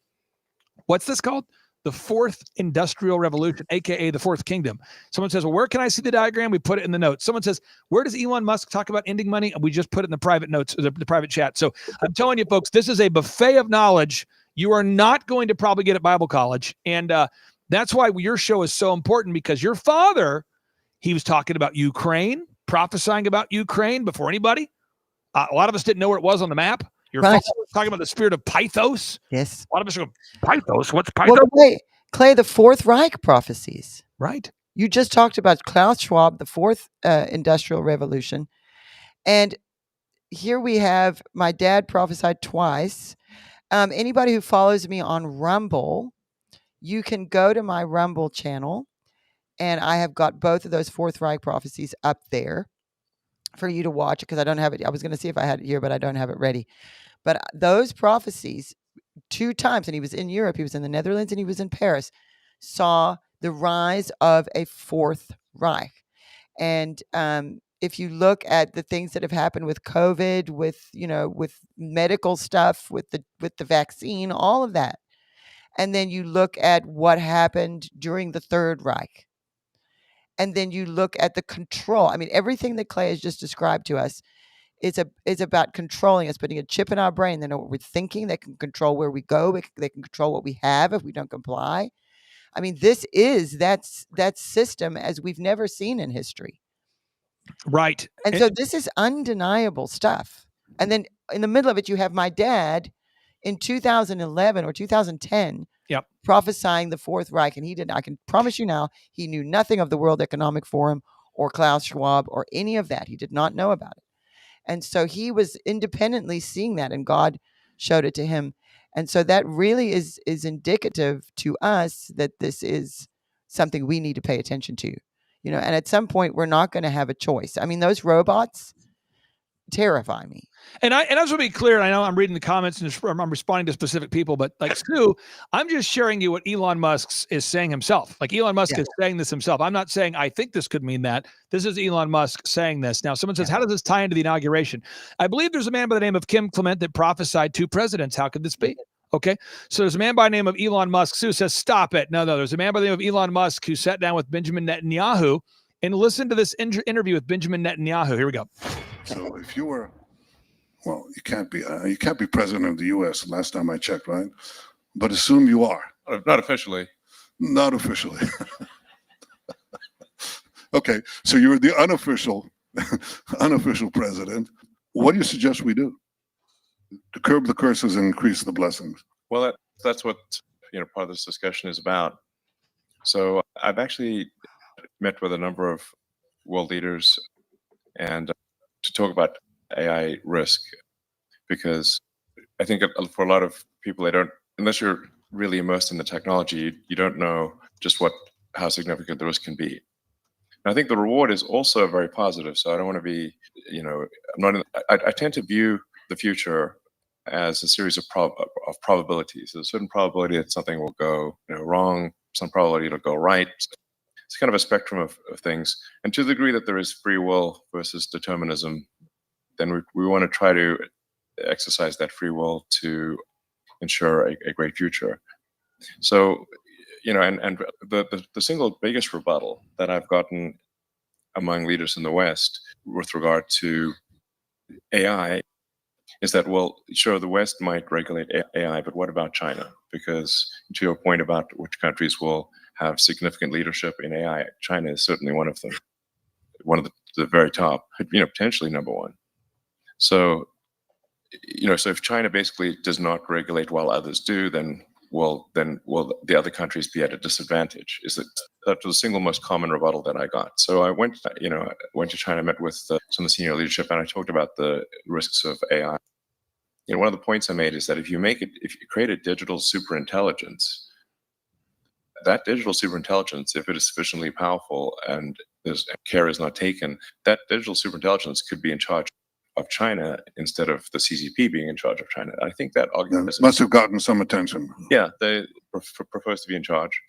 what's this called? The fourth industrial revolution, aka the fourth kingdom. Someone says, well, where can I see the diagram? We put it in the notes. Someone says, where does Elon Musk talk about ending money? And we just put it in the private notes, the private chat. So I'm telling you, folks, this is a buffet of knowledge you are not going to probably get at Bible college. And that's why your show is so important, because your father, he was talking about Ukraine, prophesying about Ukraine before anybody. A lot of us didn't know where it was on the map. Your father was talking about the spirit of Pythos. Yes. A lot of us go, Pythos? What's Pythos? Well, Clay, the Fourth Reich prophecies. Right. You just talked about Klaus Schwab, the fourth industrial revolution. And here we have my dad prophesied twice. Anybody who follows me on Rumble, you can go to my Rumble channel, and I have got both of those Fourth Reich prophecies up there for you to watch, because I don't have it. I was going to see if I had it here, but I don't have it ready. But those prophecies, 2 times, and he was in Europe, he was in the Netherlands, and he was in Paris, saw the rise of a Fourth Reich. And if you look at the things that have happened with COVID, with medical stuff, with the vaccine, all of that. And then you look at what happened during the Third Reich. And then you look at the control. I mean, everything that Clay has just described to us is about controlling us, putting a chip in our brain. They know what we're thinking. They can control where we go. They can control what we have if we don't comply. I mean, this is that system as we've never seen in history. Right. And so this is undeniable stuff. And then in the middle of it, you have my dad in 2011 or 2010, prophesying the Fourth Reich. And he didn't, I can promise you now, he knew nothing of the World Economic Forum or Klaus Schwab or any of that. He did not know about it. And so he was independently seeing that, and God showed it to him. And so that really is indicative to us that this is something we need to pay attention to, and at some point we're not going to have a choice. I mean, those robots terrify me. And I just want to be clear, and I know I'm reading the comments and I'm responding to specific people, but like Stu, I'm just sharing you what Elon Musk is saying himself. Like Elon Musk is saying this himself. I'm not saying I think this could mean that. This is Elon Musk saying this. Now, someone says, how does this tie into the inauguration? I believe there's a man by the name of Kim Clement that prophesied 2 presidents. How could this be? Okay. So there's a man by the name of Elon Musk who says, stop it. No, there's a man by the name of Elon Musk who sat down with Benjamin Netanyahu and listened to this interview with Benjamin Netanyahu. Here we go. So if you were, well, you can't be president of the U.S. Last time I checked, right? But assume you are. Not officially. Not officially. Okay, so you're the unofficial president. What do you suggest we do to curb the curses and increase the blessings? Well, that's what part of this discussion is about. So I've actually met with a number of world leaders and to talk about AI risk, because I think for a lot of people, they don't, unless you're really immersed in the technology, you don't know just how significant the risk can be. And I think the reward is also very positive. So I don't want to be, I tend to view the future as a series of probabilities. There's a certain probability that something will go wrong, some probability it'll go right. It's kind of a spectrum of things. And to the degree that there is free will versus determinism, then we want to try to exercise that free will to ensure a great future. So, and the single biggest rebuttal that I've gotten among leaders in the West with regard to AI is that, well, sure, the West might regulate AI, but what about China? Because to your point about which countries will have significant leadership in AI, China is certainly one of them, one of the very top, potentially number one. So, so if China basically does not regulate while others do, then will the other countries be at a disadvantage? That was the single most common rebuttal that I got. So I went to China, met with some of the senior leadership, and I talked about the risks of AI. One of the points I made is that if you create a digital superintelligence, that digital superintelligence, if it is sufficiently powerful and care is not taken, that digital superintelligence could be in charge of China instead of the CCP being in charge of China. I think that argument must have gotten some attention. Yeah, they propose to be in charge.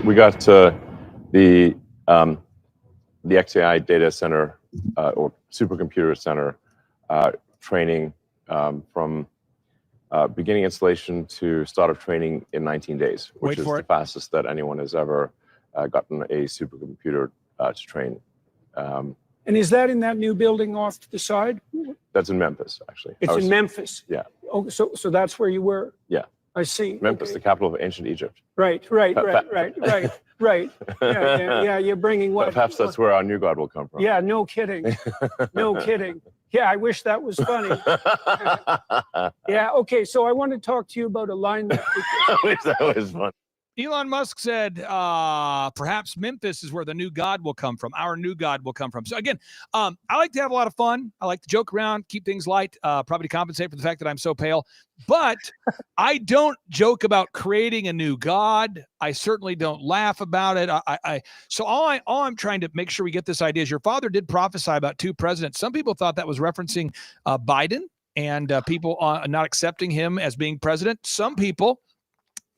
We got the XAI data center or supercomputer center training from beginning installation to start of training in 19 days, which is the fastest that anyone has ever gotten a supercomputer to train. And is that in that new building off to the side? That's in Memphis, actually. It's in Memphis. Yeah. Oh, so that's where you were? Yeah. I see. Memphis, okay. The capital of ancient Egypt. Right. Yeah, you're bringing what? Perhaps that's where our new God will come from. Yeah, no kidding. No kidding. Yeah, I wish that was funny. Yeah, okay, so I want to talk to you about alignment. I wish that was fun. Elon Musk said, perhaps Memphis is where the new God will come from. Our new God will come from. So again, I like to have a lot of fun. I like to joke around, keep things light, probably to compensate for the fact that I'm so pale. But I don't joke about creating a new God. I certainly don't laugh about it. So all I'm trying to make sure we get this idea is your father did prophesy about two presidents. Some people thought that was referencing Biden and people not accepting him as being president. Some people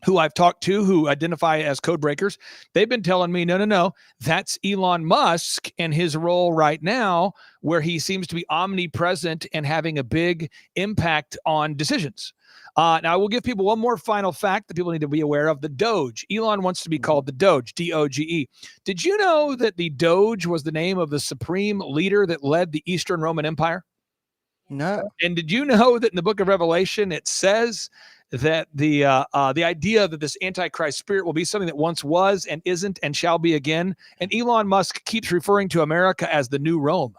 who I've talked to who identify as code breakers, they've been telling me, no, that's Elon Musk and his role right now, where he seems to be omnipresent and having a big impact on decisions. Now, I will give people one more final fact that people need to be aware of: the Doge. Elon wants to be called the Doge, D-O-G-E. Did you know that the Doge was the name of the supreme leader that led the Eastern Roman Empire? No. And did you know that in the book of Revelation, it says that the idea that this Antichrist spirit will be something that once was and isn't and shall be again? And Elon Musk keeps referring to America as the new Rome.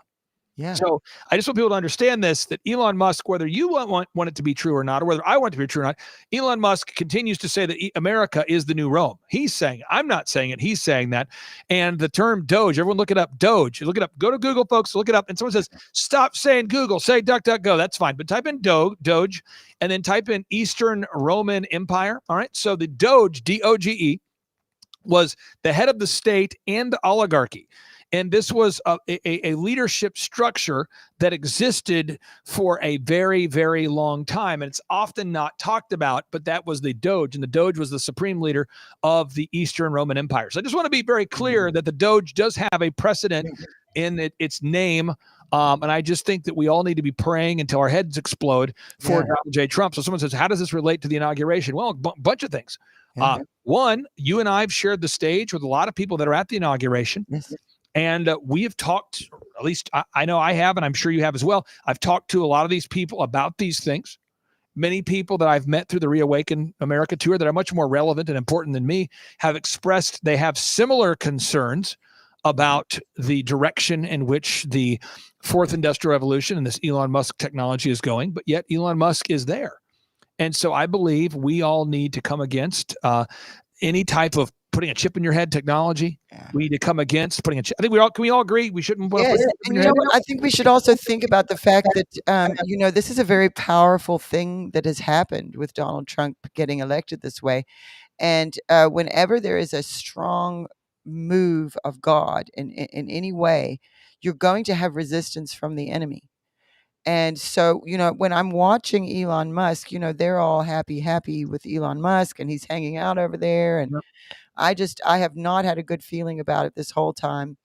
Yeah. So I just want people to understand this, that Elon Musk, whether you want it to be true or not, or whether I want it to be true or not, Elon Musk continues to say that America is the new Rome. He's saying it. I'm not saying it. He's saying that. And the term Doge, everyone look it up, Doge. Look it up. Go to Google, folks. Look it up. And someone says, stop saying Google. Say DuckDuckGo. That's fine. But type in Doge and then type in Eastern Roman Empire. All right. So the Doge, D-O-G-E, was the head of the state and the oligarchy. And this was a leadership structure that existed for a very, very long time. And it's often not talked about, but that was the Doge. And the Doge was the supreme leader of the Eastern Roman Empire. So I just want to be very clear that the Doge does have a precedent in its name. And I just think that we all need to be praying until our heads explode for Donald J. Trump. So someone says, how does this relate to the inauguration? Well, a bunch of things. One, you and I have shared the stage with a lot of people that are at the inauguration. Yes. And we have talked, at least I know I have, and I'm sure you have as well. I've talked to a lot of these people about these things. Many people that I've met through the Reawaken America tour that are much more relevant and important than me have expressed they have similar concerns about the direction in which the fourth industrial revolution and this Elon Musk technology is going, but yet Elon Musk is there. And so I believe we all need to come against any type of putting a chip in your head technology. Yeah. We need to come against putting a chip. I think can we all agree we shouldn't put a Yes, chip in and your you know head? what? I think we should also think about the fact that this is a very powerful thing that has happened with Donald Trump getting elected this way. And whenever there is a strong move of God in any way, you're going to have resistance from the enemy. And so, when I'm watching Elon Musk, they're all happy with Elon Musk, and he's hanging out over there. And Yep. I have not had a good feeling about it this whole time.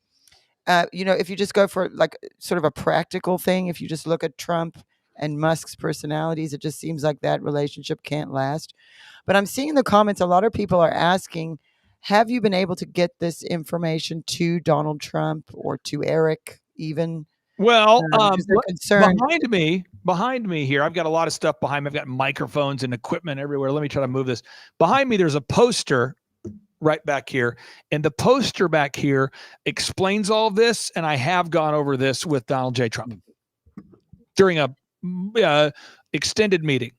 If you just go for like sort of a practical thing, if you just look at Trump and Musk's personalities, it just seems like that relationship can't last. But I'm seeing in the comments, a lot of people are asking, have you been able to get this information to Donald Trump or to Eric even? Well, Because they're concerned. behind me here, I've got a lot of stuff behind me. I've got microphones and equipment everywhere. Let me try to move this. Behind me, there's a poster right back here. And the poster back here explains all of this. And I have gone over this with Donald J. Trump during a extended meeting.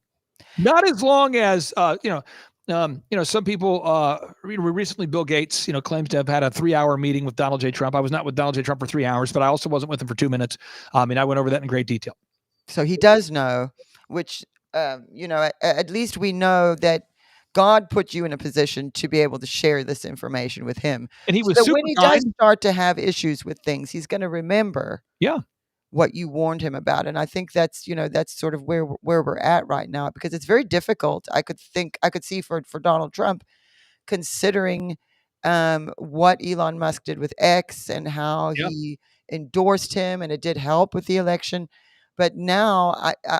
Not as long as, some people, recently Bill Gates, claims to have had a 3-hour meeting with Donald J. Trump. I was not with Donald J. Trump for 3 hours, but I also wasn't with him for 2 minutes. I went over that in great detail. So he does know, which, at least we know that God put you in a position to be able to share this information with him. And he was So super when he kind. does start to have issues with things, he's going to remember Yeah. what you warned him about. And I think that's sort of where we're at right now, because it's very difficult. I could see for Donald Trump, considering what Elon Musk did with X and how Yep. he endorsed him, and it did help with the election. But now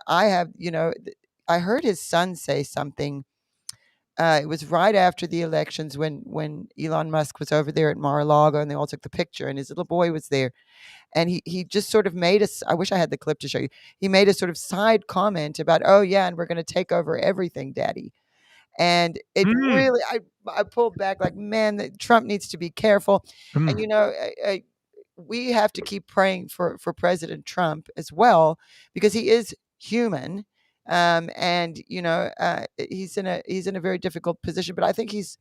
I have, I heard his son say something. It was right after the elections when Elon Musk was over there at Mar-a-Lago, and they all took the picture, and his little boy was there. And he just sort of made I wish I had the clip to show you. He made a sort of side comment about, oh yeah, and we're going to take over everything, Daddy. And it really, I pulled back like, man, Trump needs to be careful. And we have to keep praying for President Trump as well, because he is human. And he's in a very difficult position, but I think he's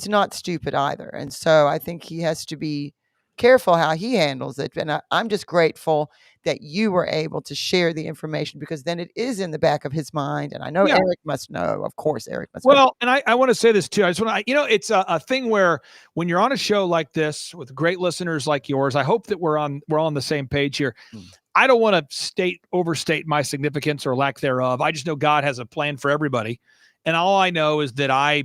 not stupid either. And so I think he has to be careful how he handles it. And I'm just grateful that you were able to share the information, because then it is in the back of his mind. And I know Yeah. Eric must know. Of course, Eric must know. Well, and I want to say this too. I just want to, it's a thing where when you're on a show like this with great listeners like yours, I hope that we're on the same page here. I don't want to overstate my significance or lack thereof. I just know God has a plan for everybody. And all I know is that I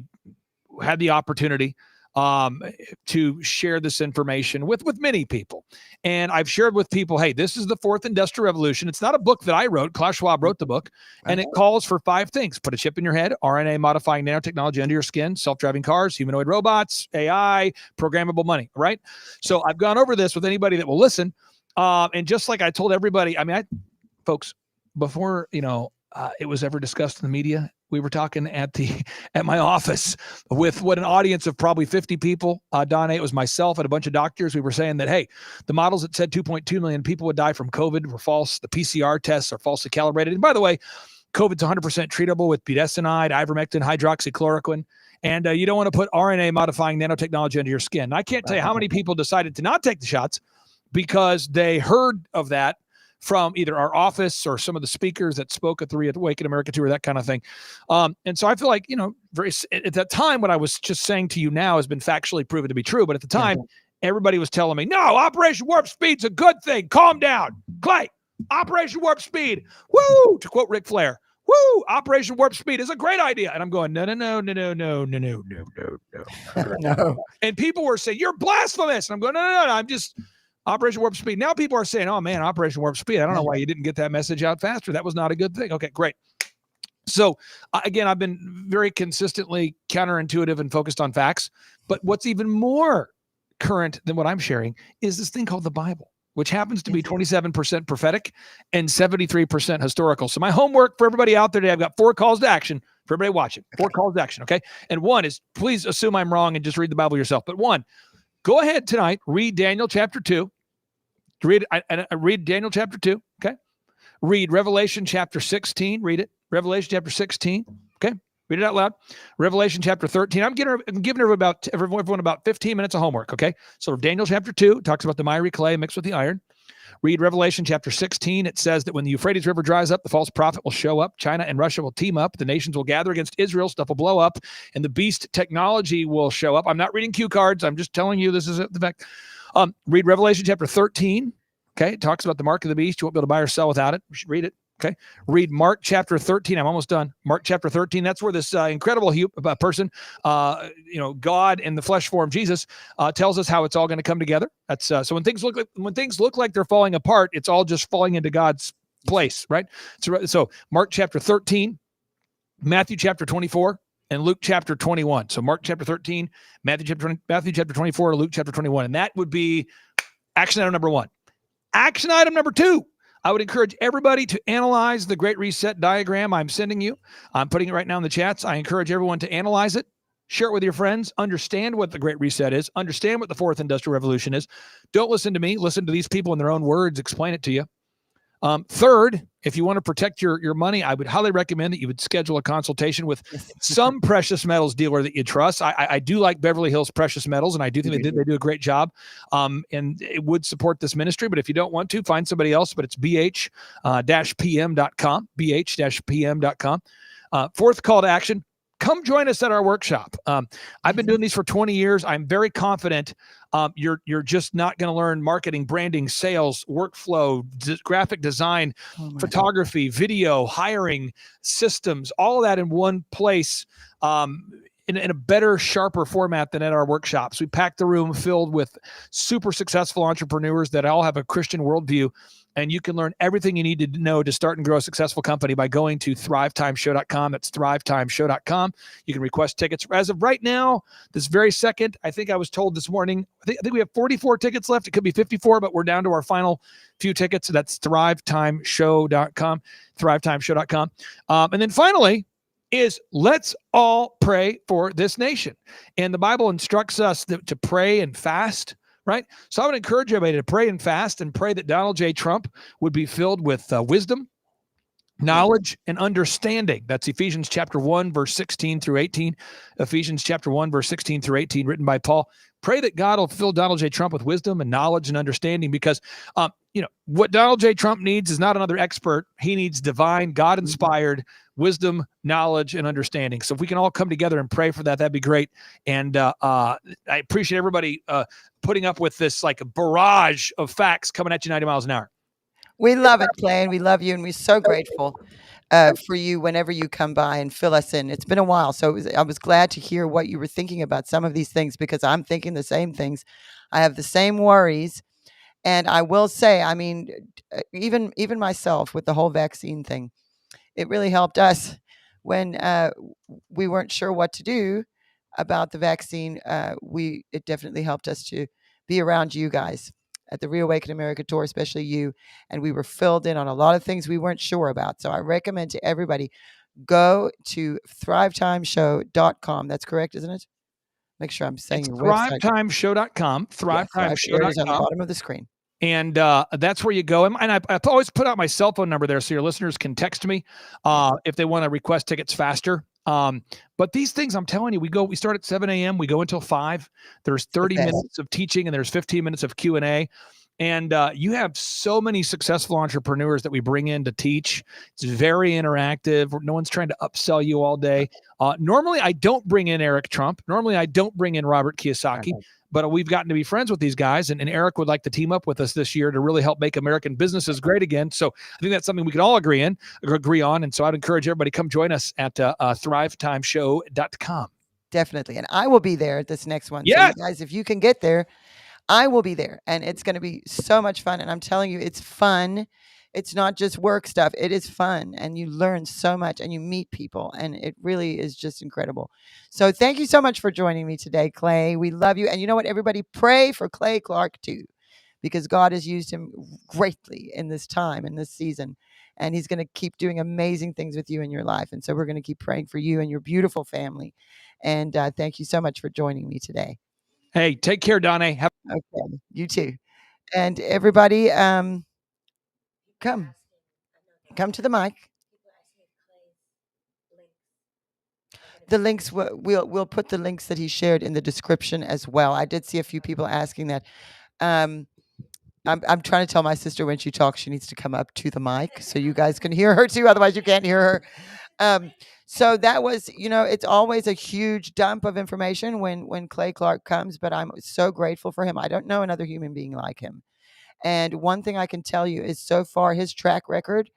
had the opportunity to share this information with many people. And I've shared with people, hey, this is the fourth industrial revolution. It's not a book that I wrote. Klaus Schwab wrote the book, and it calls for 5 things: put a chip in your head, RNA modifying nanotechnology under your skin, self-driving cars, humanoid robots, AI, programmable money, right? So I've gone over this with anybody that will listen. And just like I told everybody, folks, before, it was ever discussed in the media, we were talking at my office with an audience of probably 50 people. Donna, it was myself and a bunch of doctors. We were saying that, hey, the models that said 2.2 million people would die from COVID were false. The PCR tests are falsely calibrated. And by the way, COVID's 100% treatable with budesonide, ivermectin, hydroxychloroquine. And you don't want to put RNA modifying nanotechnology under your skin. And I can't tell you how many people decided to not take the shots because they heard of that from either our office or some of the speakers that spoke at the Reawaken America tour, that kind of thing. And so I feel like, at that time, what I was just saying to you now has been factually proven to be true. But at the time, everybody was telling me, no, Operation Warp Speed's a good thing. Calm down. Clay, Operation Warp Speed. Woo! To quote Ric Flair. Woo! Operation Warp Speed is a great idea. And I'm going, no. No. And people were saying, you're blasphemous. And I'm going, no. I'm just... Operation Warp Speed. Now people are saying, oh man, Operation Warp Speed. I don't know why you didn't get that message out faster. That was not a good thing. Okay, great. So again, I've been very consistently counterintuitive and focused on facts. But what's even more current than what I'm sharing is this thing called the Bible, which happens to be 27% prophetic and 73% historical. So my homework for everybody out there today, I've got 4 calls to action for everybody watching. 4 calls to action, okay? And one is, please assume I'm wrong and just read the Bible yourself. But one, go ahead tonight, read Daniel chapter 2. Read Daniel chapter 2, okay? Read Revelation chapter 16. Read it. Revelation chapter 16, okay? Read it out loud. Revelation chapter 13. I'm giving everyone about 15 minutes of homework, okay? So Daniel chapter 2 talks about the miry clay mixed with the iron. Read Revelation chapter 16. It says that when the Euphrates River dries up, the false prophet will show up. China and Russia will team up. The nations will gather against Israel. Stuff will blow up. And the beast technology will show up. I'm not reading cue cards. I'm just telling you this is the fact. Read Revelation chapter 13. Okay, it talks about the mark of the beast. You won't be able to buy or sell without it. You should read it. Okay, read Mark chapter 13. I'm almost done. Mark chapter 13. That's where this incredible person, God in the flesh form, Jesus, tells us how it's all going to come together. That's so when things look like they're falling apart, it's all just falling into God's place, right? So Mark chapter 13, Matthew chapter 24, and Luke chapter 21. So Mark chapter 13, Matthew chapter 24, Luke chapter 21, and that would be action item number 1. Action item number 2. I would encourage everybody to analyze the Great Reset diagram I'm sending you. I'm putting it right now in the chats. I encourage everyone to analyze it, share it with your friends, understand what the Great Reset is, understand what the Fourth Industrial Revolution is. Don't listen to me. Listen to these people in their own words, explain it to you. Third, if you want to protect your money, I would highly recommend that you would schedule a consultation with some precious metals dealer that you trust. I do like Beverly Hills Precious Metals, and I do think they do a great job. And it would support this ministry. But if you don't want to, find somebody else. But it's bh-pm.com, bh-pm.com. Fourth call to action. Come join us at our workshop. I've been doing these for 20 years. I'm very confident you're just not going to learn marketing, branding, sales, workflow, graphic design, photography, video, hiring, systems, all of that in one place in a better, sharper format than at our workshops. We packed the room filled with super successful entrepreneurs that all have a Christian worldview. And you can learn everything you need to know to start and grow a successful company by going to thrivetimeshow.com. That's thrivetimeshow.com. You can request tickets. As of right now, this very second, I think I was told this morning, I think we have 44 tickets left. It could be 54, but we're down to our final few tickets. So that's thrivetimeshow.com, thrivetimeshow.com. And then finally is let's all pray for this nation. And the Bible instructs us to pray and fast. Right. So I would encourage everybody to pray and fast and pray that Donald J. Trump would be filled with wisdom, knowledge, and understanding. That's Ephesians chapter 1, verse 16 through 18. Ephesians chapter 1, verse 16 through 18, written by Paul. Pray that God will fill Donald J. Trump with wisdom and knowledge and understanding because, what Donald J. Trump needs is not another expert. He needs divine, God-inspired wisdom, knowledge, and understanding. So if we can all come together and pray for that, that'd be great. And I appreciate everybody putting up with this like a barrage of facts coming at you 90 miles an hour. We love it, Clay, and we love you, and we're so grateful for you whenever you come by and fill us in. It's been a while, so I was glad to hear what you were thinking about some of these things because I'm thinking the same things. I have the same worries, and I will say, I mean, even myself with the whole vaccine thing, it really helped us when we weren't sure what to do about the vaccine. It definitely helped us to be around you guys at the Reawaken America Tour, especially you. And we were filled in on a lot of things we weren't sure about. So I recommend to everybody, go to thrivetimeshow.com. That's correct, isn't it? Make sure I'm saying your website. Thrivetimeshow.com. Thrivetimeshow.com. It is on the bottom of the screen. And that's where you go. And I always put out my cell phone number there so your listeners can text me if they want to request tickets faster. But these things, I'm telling you, we start at 7 a.m. We go until 5. There's 30 minutes of teaching and there's 15 minutes of Q&A. And you have so many successful entrepreneurs that we bring in to teach. It's very interactive. No one's trying to upsell you all day. Normally, I don't bring in Eric Trump. Normally, I don't bring in Robert Kiyosaki. But we've gotten to be friends with these guys, and Eric would like to team up with us this year to really help make American businesses great again. So I think that's something we can all agree on. And so I'd encourage everybody to come join us at thrivetimeshow.com. Definitely. And I will be there at this next one. Yeah. So you guys, if you can get there, I will be there. And it's going to be so much fun. And I'm telling you, it's fun. It's not just work stuff. It is fun. And you learn so much and you meet people. And it really is just incredible. So thank you so much for joining me today, Clay. We love you. And you know what? Everybody pray for Clay Clark too, because God has used him greatly in this time, in this season. And he's going to keep doing amazing things with you in your life. And so we're going to keep praying for you and your beautiful family. And thank you so much for joining me today. Hey, take care, Donnie. Okay, you too. And everybody, come to the mic. the links we'll put the links that he shared in the description as well. I did see a few people asking that. I'm trying to tell my sister when she talks, she needs to come up to the mic so you guys can hear her too. Otherwise, you can't hear her. So that was, it's always a huge dump of information when Clay Clark comes, but I'm so grateful for him. I don't know another human being like him. And one thing I can tell you is so far his track record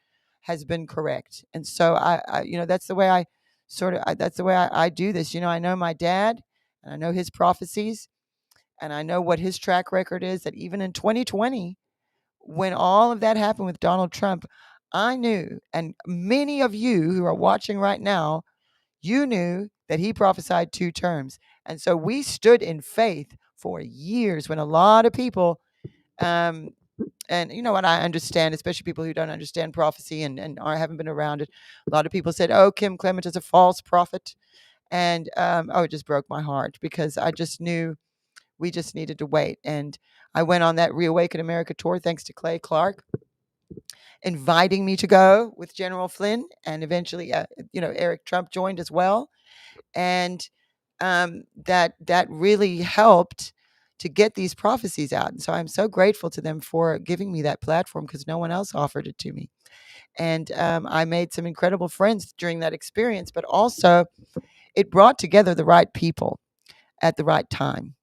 has been correct. And so that's the way that's the way I do this. I know my dad and I know his prophecies and I know what his track record is, that even in 2020, when all of that happened with Donald Trump, I knew, and many of you who are watching right now, you knew that he prophesied 2 terms. And so we stood in faith for years when a lot of people, and you know what, I understand, especially people who don't understand prophecy and haven't been around it. A lot of people said, oh, Kim Clement is a false prophet. And it just broke my heart because I just knew we just needed to wait. And I went on that Reawaken America tour thanks to Clay Clark inviting me to go with General Flynn, and eventually, Eric Trump joined as well, and that really helped to get these prophecies out. And so I'm so grateful to them for giving me that platform because no one else offered it to me. And I made some incredible friends during that experience, but also it brought together the right people at the right time.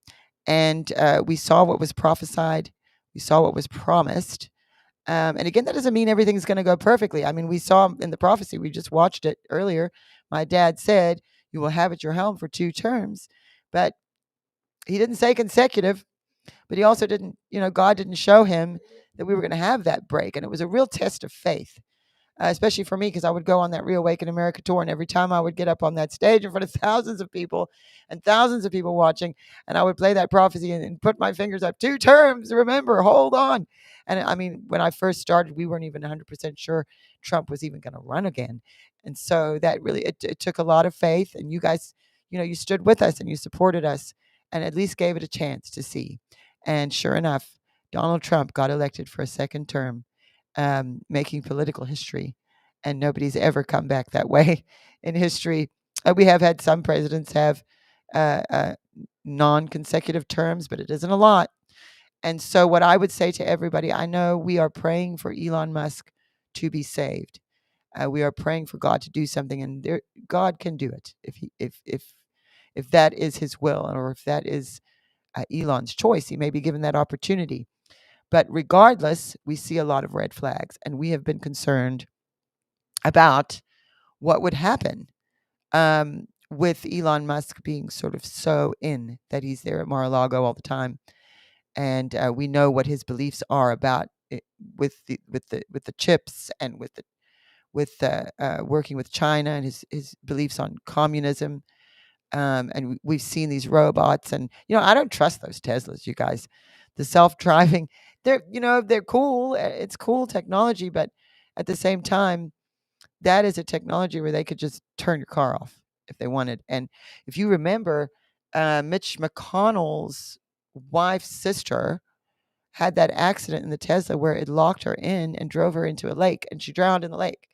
And we saw what was prophesied. We saw what was promised. And again, that doesn't mean everything's going to go perfectly. I mean, we saw in the prophecy, we just watched it earlier. My dad said, you will have at your helm for 2 terms. But he didn't say consecutive. But he also didn't, God didn't show him that we were going to have that break. And it was a real test of faith. Especially for me, because I would go on that Reawaken America tour, and every time I would get up on that stage in front of thousands of people and thousands of people watching, and I would play that prophecy and put my fingers up, 2 terms, remember, hold on. And I mean, when I first started, we weren't even 100% sure Trump was even going to run again. And so that really, it took a lot of faith, and you guys, you stood with us and you supported us and at least gave it a chance to see. And sure enough, Donald Trump got elected for a 2nd term. Making political history, and nobody's ever come back that way in history. We have had some presidents have non-consecutive terms, but it isn't a lot. And so what I would say to everybody, I know we are praying for Elon Musk to be saved. We are praying for God to do something, and God can do it if that is his will, or if that is Elon's choice. He may be given that opportunity. But regardless, we see a lot of red flags, and we have been concerned about what would happen with Elon Musk being sort of so in that he's there at Mar-a-Lago all the time, and we know what his beliefs are about it, with the chips, and with working with China, and his beliefs on communism. And we've seen these robots, and I don't trust those Teslas, you guys. The self-driving, they're cool. It's cool technology, but at the same time, that is a technology where they could just turn your car off if they wanted. And if you remember, Mitch McConnell's wife's sister had that accident in the Tesla where it locked her in and drove her into a lake, and she drowned in the lake.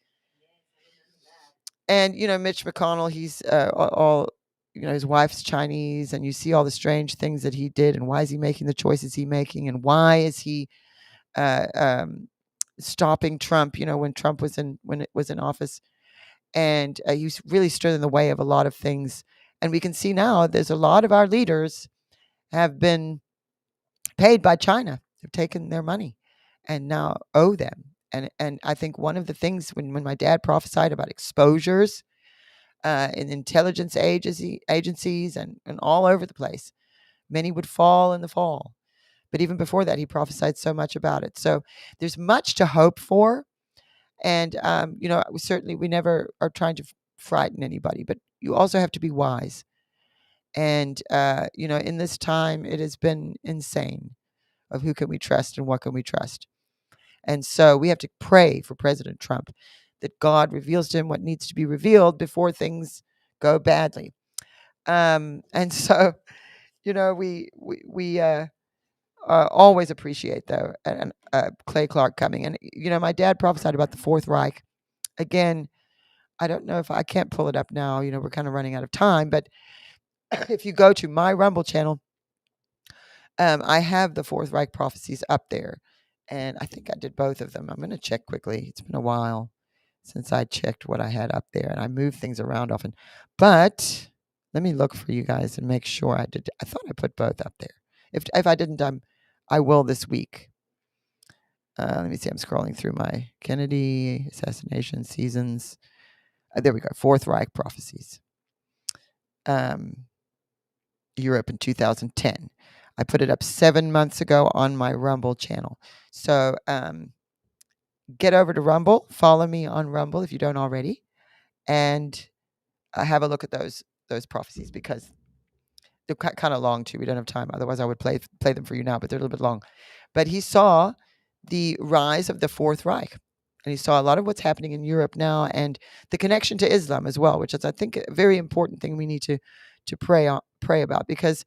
And Mitch McConnell, he's all his wife's Chinese, and you see all the strange things that he did, and why is he making the choices he's making, and why is he stopping Trump, when Trump was in office, and he really stood in the way of a lot of things. And we can see now there's a lot of our leaders have been paid by China. They've taken their money and now owe them. And I think one of the things when my dad prophesied about exposures in intelligence agencies and all over the place, many would fall in the fall. But even before that, he prophesied so much about it. So there's much to hope for. And, we never are trying to frighten anybody, but you also have to be wise. And, in this time, it has been insane of who can we trust and what can we trust. And so we have to pray for President Trump, that God reveals to him what needs to be revealed before things go badly. And so, we always appreciate, though, Clay Clark coming. And, my dad prophesied about the Fourth Reich. Again, I don't know if I can't pull it up now. We're kind of running out of time, but if you go to my Rumble channel, I have the Fourth Reich prophecies up there, and I think I did both of them. I'm going to check quickly. It's been a while since I checked what I had up there, and I move things around often. But let me look for you guys and make sure I did. I thought I put both up there. If I didn't, I will this week. Let me see. I'm scrolling through my Kennedy assassination seasons. There we go. Fourth Reich prophecies. Europe in 2010. I put it up 7 months ago on my Rumble channel. So get over to Rumble. Follow me on Rumble if you don't already, and have a look at those prophecies, because they're kind of long too. We don't have time. Otherwise, I would play them for you now, but they're a little bit long. But he saw the rise of the Fourth Reich, and he saw a lot of what's happening in Europe now, and the connection to Islam as well, which is, I think, a very important thing we need to pray about, because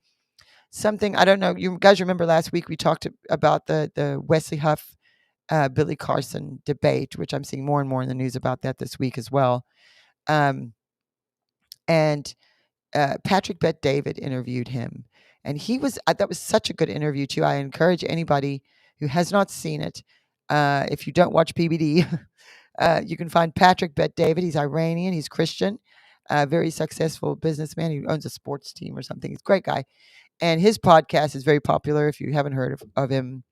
something, I don't know, you guys remember last week we talked about the Wesley Huff, Billy Carson debate, which I'm seeing more and more in the news about that this week as well. And Patrick Bet-David interviewed him, and that was such a good interview too. I encourage anybody who has not seen it, if you don't watch PBD, you can find Patrick Bet-David. He's Iranian, he's Christian, very successful businessman. He owns a sports team or something. He's a great guy, and his podcast is very popular. If you haven't heard of him,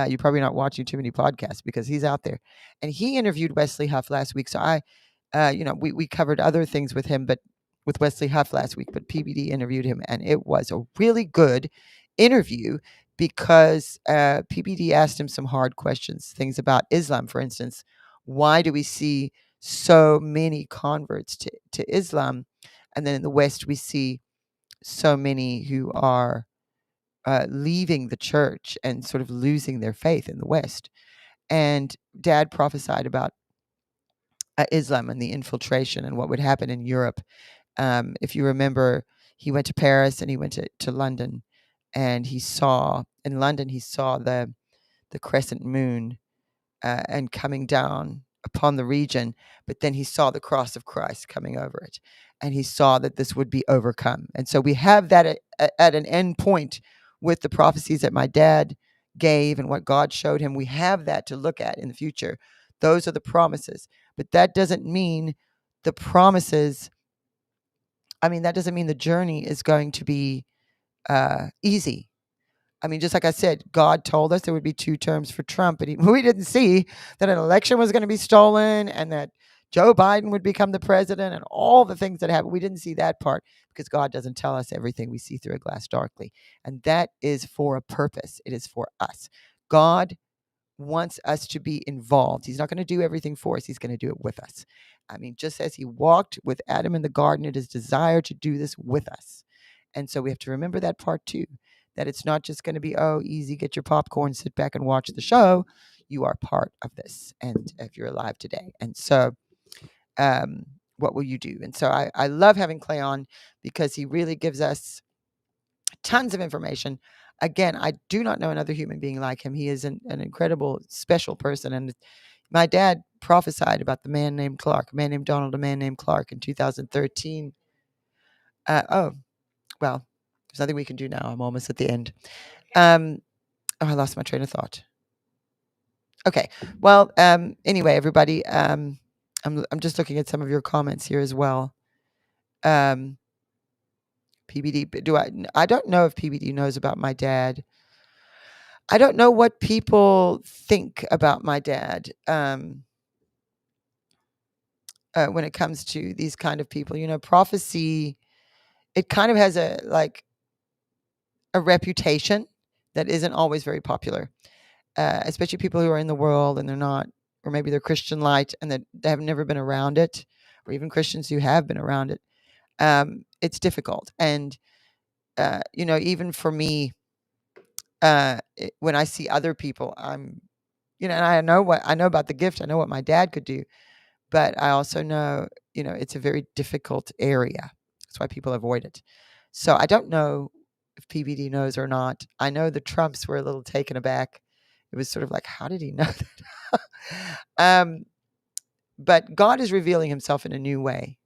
you're probably not watching too many podcasts, because he's out there. And he interviewed Wesley Huff last week. So we covered other things with him, but with Wesley Huff last week, but PBD interviewed him, and it was a really good interview, because PBD asked him some hard questions, things about Islam, for instance. Why do we see so many converts to Islam, and then in the West we see so many who are leaving the church and sort of losing their faith in the West? And Dad prophesied about Islam and the infiltration and what would happen in Europe. If you remember, he went to Paris and he went to London, and he saw the crescent moon and coming down upon the region, but then he saw the cross of Christ coming over it, and he saw that this would be overcome. And so we have that at an end point with the prophecies that my dad gave and what God showed him. We have that to look at in the future. Those are the promises, but that doesn't mean the promises. That doesn't mean the journey is going to be easy. Just like I said, God told us there would be 2 terms for Trump, but we didn't see that an election was going to be stolen and that Joe Biden would become the president and all the things that happened. We didn't see that part, because God doesn't tell us everything. We see through a glass darkly. And that is for a purpose. It is for us. God wants us to be involved. He's not going to do everything for us. He's going to do it with us. Just as he walked with Adam in the garden, it is desire to do this with us. And so we have to remember that part too, that it's not just going to be, easy, get your popcorn, sit back and watch the show. You are part of this, and if you're alive today. And so what will you do? And so I love having Clay on, because he really gives us tons of information. Again, I do not know another human being like him. He is an incredible, special person. And my dad prophesied about the man named Clark, a man named Donald, a man named Clark in 2013. Well, there's nothing we can do now. I'm almost at the end. I lost my train of thought. Okay. Well, anyway, everybody, I'm just looking at some of your comments here as well. PBD, I don't know if PBD knows about my dad. I don't know what people think about my dad when it comes to these kind of people. Prophecy, it kind of has a reputation that isn't always very popular, especially people who are in the world and they're not, or maybe they're Christian light and they have never been around it, or even Christians who have been around it. It's difficult. And, even for me, when I see other people, and I know about the gift. I know what my dad could do, but I also know, it's a very difficult area. That's why people avoid it. So I don't know if PBD knows or not. I know the Trumps were a little taken aback. It was sort of like, how did he know that? but God is revealing himself in a new way.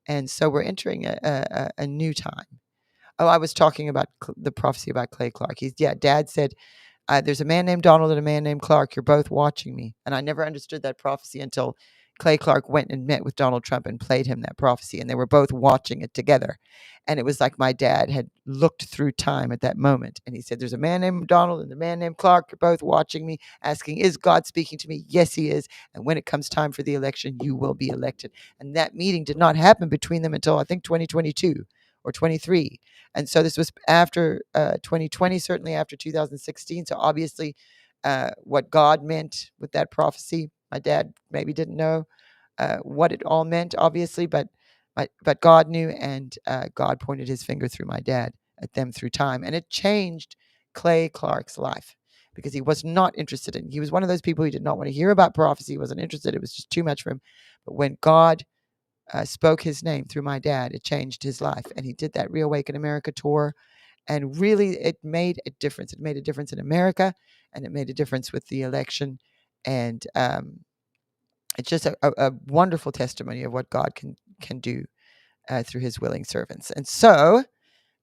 And so we're entering a new time. Oh, I was talking about the prophecy about Clay Clark. Dad said, there's a man named Donald and a man named Clark. You're both watching me. And I never understood that prophecy until Clay Clark went and met with Donald Trump and played him that prophecy. And they were both watching it together. And it was like my dad had looked through time at that moment. And he said, there's a man named Donald and a man named Clark. You're both watching me, asking, is God speaking to me? Yes, he is. And when it comes time for the election, you will be elected. And that meeting did not happen between them until I think 2022 or 23. And so this was after 2020, certainly after 2016. So obviously what God meant with that prophecy, my dad maybe didn't know what it all meant, obviously, but God knew, and God pointed his finger through my dad at them through time. And it changed Clay Clark's life because he was not interested in, he was one of those people who did not want to hear about prophecy. He wasn't interested. It was just too much for him. But when God spoke his name through my dad, it changed his life. And he did that Reawaken America tour. And really, it made a difference. It made a difference in America, and it made a difference with the election. And it's just a wonderful testimony of what God can do through his willing servants. And so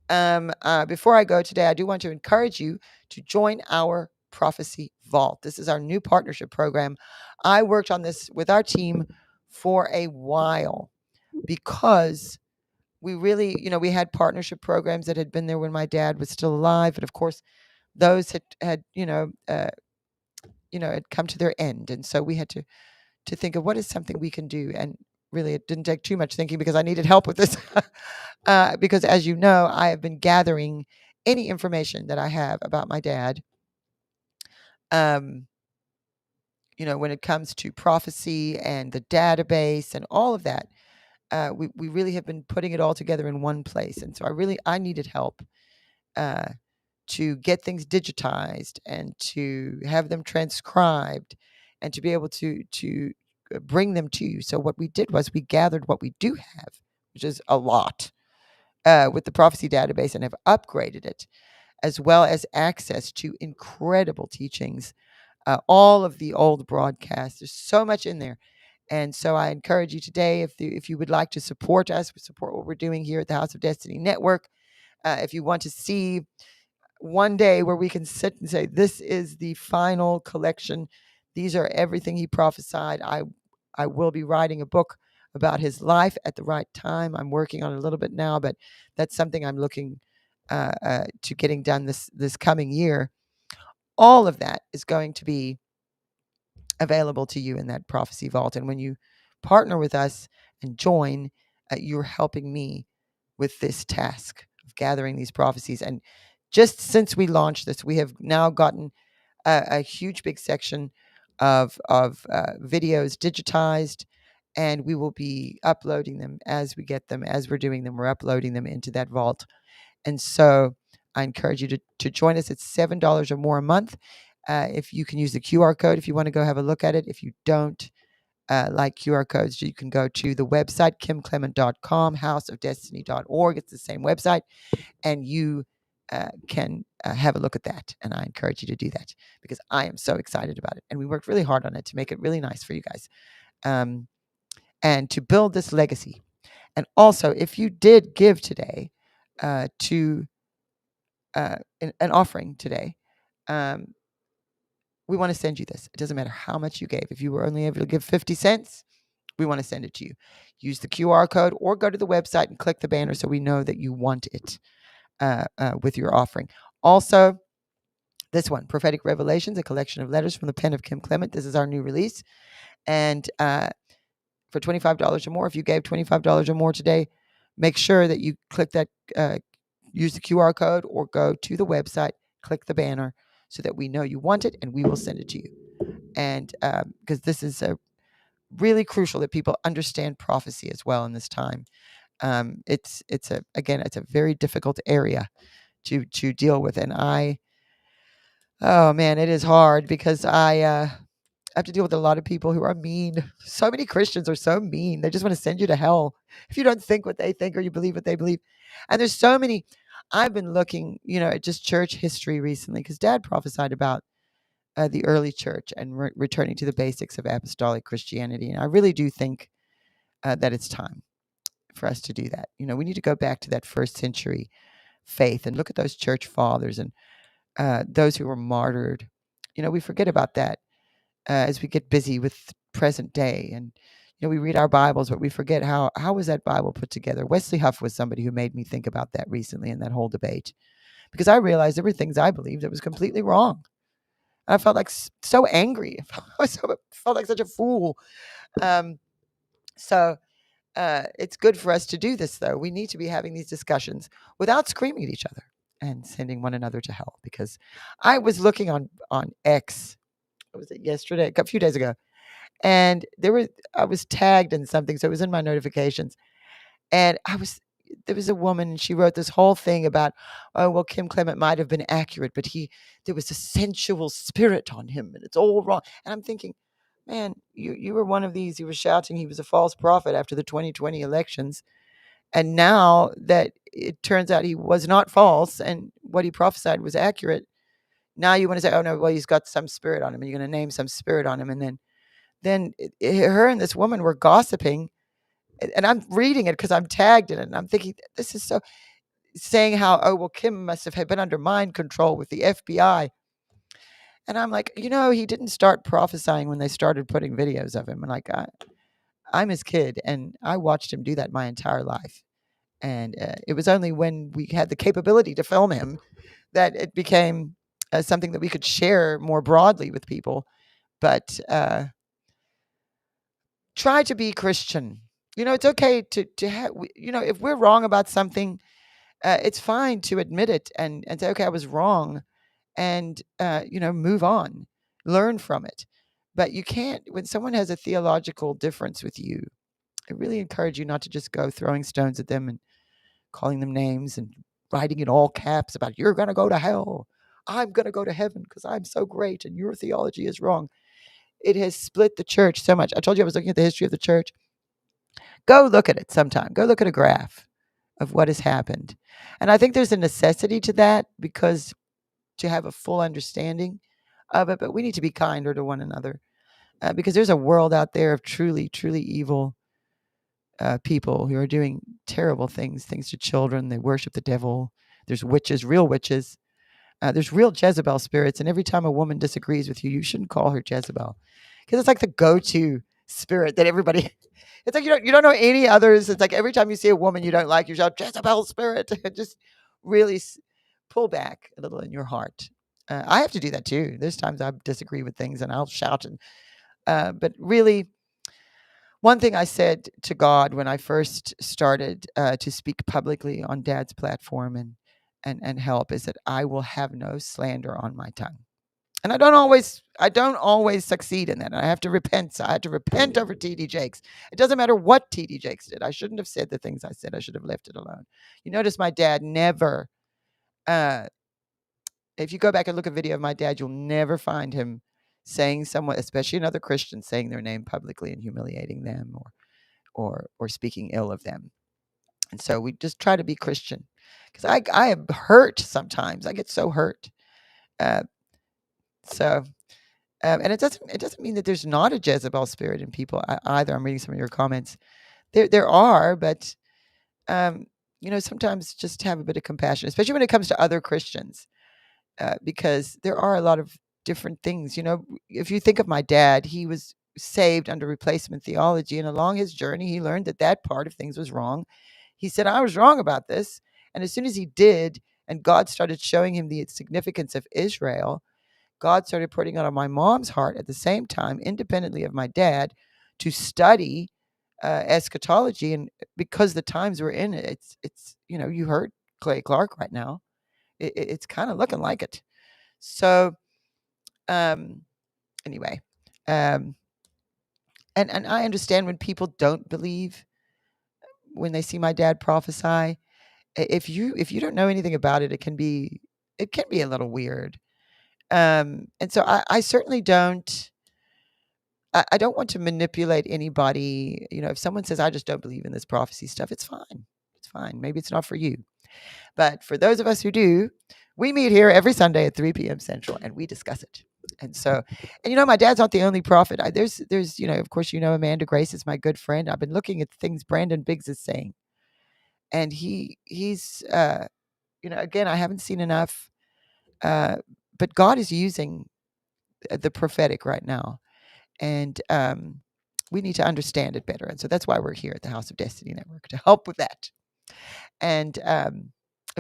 before I go today, I do want to encourage you to join our Prophecy Vault. This is our new partnership program. I worked on this with our team for a while because we really, we had partnership programs that had been there when my dad was still alive. And of course, those had come to their end. And so we had to think of what is something we can do. And really, it didn't take too much thinking because I needed help with this. Because as you know, I have been gathering any information that I have about my dad. When it comes to prophecy and the database and all of that, we really have been putting it all together in one place. And so I needed help to get things digitized and to have them transcribed and to be able to bring them to you. So what we did was we gathered what we do have, which is a lot, with the prophecy database, and have upgraded it, as well as access to incredible teachings, all of the old broadcasts. There's so much in there. And so I encourage you today, if you would like to support us, support what we're doing here at the House of Destiny Network, if you want to see one day where we can sit and say, this is the final collection. These are everything he prophesied. I will be writing a book about his life at the right time. I'm working on it a little bit now, but that's something I'm looking to getting done this coming year. All of that is going to be available to you in that Prophecy Vault. And when you partner with us and join, you're helping me with this task of gathering these prophecies. And just since we launched this, we have now gotten a huge big section of videos digitized, and we will be uploading them as we get them, as we're doing them. We're uploading them into that vault. And so I encourage you to join us. It's $7 or more a month. If you can use the QR code, if you want to go have a look at it. If you don't like QR codes, you can go to the website, kimclement.com, houseofdestiny.org. It's the same website, and you can have a look at that. And I encourage you to do that because I am so excited about it. And we worked really hard on it to make it really nice for you guys, and to build this legacy. And also, if you did give today to an offering today, we want to send you this. It doesn't matter how much you gave. If you were only able to give 50 cents, we want to send it to you. Use the QR code or go to the website and click the banner so we know that you want it with your offering. Also, this one, Prophetic Revelations, a collection of letters from the pen of Kim Clement. This is our new release. And for $25 or more, if you gave $25 or more today, make sure that you click that, use the QR code or go to the website, click the banner so that we know you want it and we will send it to you. And because this is really crucial that people understand prophecy as well in this time. It's a very difficult area to deal with. And oh man, it is hard because I have to deal with a lot of people who are mean. So many Christians are so mean. They just want to send you to hell if you don't think what they think or you believe what they believe. And there's so many. I've been looking, at just church history recently because Dad prophesied about the early church and returning to the basics of apostolic Christianity. And I really do think that it's time for us to do that. We need to go back to that first century faith and look at those church fathers and those who were martyred. We forget about that as we get busy with present day. And we read our Bibles, but we forget how was that Bible put together. Wesley Huff was somebody who made me think about that recently in that whole debate, because I realized there were things I believed that was completely wrong. I felt like so angry. I felt like such a fool. So it's good for us to do this, though. We need to be having these discussions without screaming at each other and sending one another to hell. Because I was looking on X, what was it, yesterday, a few days ago, and I was tagged in something, so it was in my notifications, and there was a woman, and she wrote this whole thing about, oh, well, Kim Clement might have been accurate, but there was a sensual spirit on him, and it's all wrong. And I'm thinking, man, you were one of these who was shouting he was a false prophet after the 2020 elections. And now that it turns out he was not false and what he prophesied was accurate, now you want to say, oh, no, well, he's got some spirit on him, and you're going to name some spirit on him. And then her and this woman were gossiping. And I'm reading it because I'm tagged in it. And I'm thinking, this is so saying how, oh, well, Kim must have been under mind control with the FBI. And I'm like, he didn't start prophesying when they started putting videos of him. And like, I'm his kid, and I watched him do that my entire life. And it was only when we had the capability to film him that it became something that we could share more broadly with people. But try to be Christian. It's okay to have, if we're wrong about something, it's fine to admit it and say, okay, I was wrong, and, move on, learn from it. But you can't, when someone has a theological difference with you, I really encourage you not to just go throwing stones at them and calling them names and writing in all caps about, you're going to go to hell, I'm going to go to heaven because I'm so great and your theology is wrong. It has split the church so much. I told you I was looking at the history of the church. Go look at it sometime. Go look at a graph of what has happened. And I think there's a necessity to that, because to have a full understanding of it, but we need to be kinder to one another, because there's a world out there of truly, truly evil people who are doing terrible things to children. They worship the devil. There's witches, real witches. There's real Jezebel spirits. And every time a woman disagrees with you, you shouldn't call her Jezebel, because it's like the go-to spirit that everybody... It's like you don't know any others. It's like every time you see a woman you don't like, you shout, Jezebel spirit. Just really pull back a little in your heart. I have to do that too. There's times I disagree with things and I'll shout. But really, one thing I said to God when I first started to speak publicly on Dad's platform and help is that I will have no slander on my tongue. And I don't always succeed in that. I have to repent. So I had to repent over T.D. Jakes. It doesn't matter what T.D. Jakes did. I shouldn't have said the things I said. I should have left it alone. You notice my dad never, if you go back and look at a video of my dad, you'll never find him saying someone, especially another Christian, saying their name publicly and humiliating them or speaking ill of them. And so we just try to be Christian, because I am hurt sometimes. I get so hurt. And it doesn't mean that there's not a Jezebel spirit in people either. I'm reading some of your comments. There are, but sometimes just have a bit of compassion, especially when it comes to other Christians, because there are a lot of different things. If you think of my dad, he was saved under replacement theology, and along his journey, he learned that part of things was wrong. He said, I was wrong about this. And as soon as he did, and God started showing him the significance of Israel, God started putting it on my mom's heart at the same time, independently of my dad, to study eschatology. And because the times we're in, it's you heard Clay Clark right now. It's kind of looking like it. So anyway, and I understand when people don't believe when they see my dad prophesy. If you don't know anything about it, it can be a little weird. And so I certainly don't. I don't want to manipulate anybody. If someone says, I just don't believe in this prophecy stuff, it's fine. It's fine. Maybe it's not for you. But for those of us who do, we meet here every Sunday at 3 p.m. Central and we discuss it. And so, and my dad's not the only prophet. There's, of course, Amanda Grace is my good friend. I've been looking at things Brandon Biggs is saying, and he's, again, I haven't seen enough, but God is using the prophetic right now, and we need to understand it better. And so that's why we're here at the House of Destiny Network, to help with that. And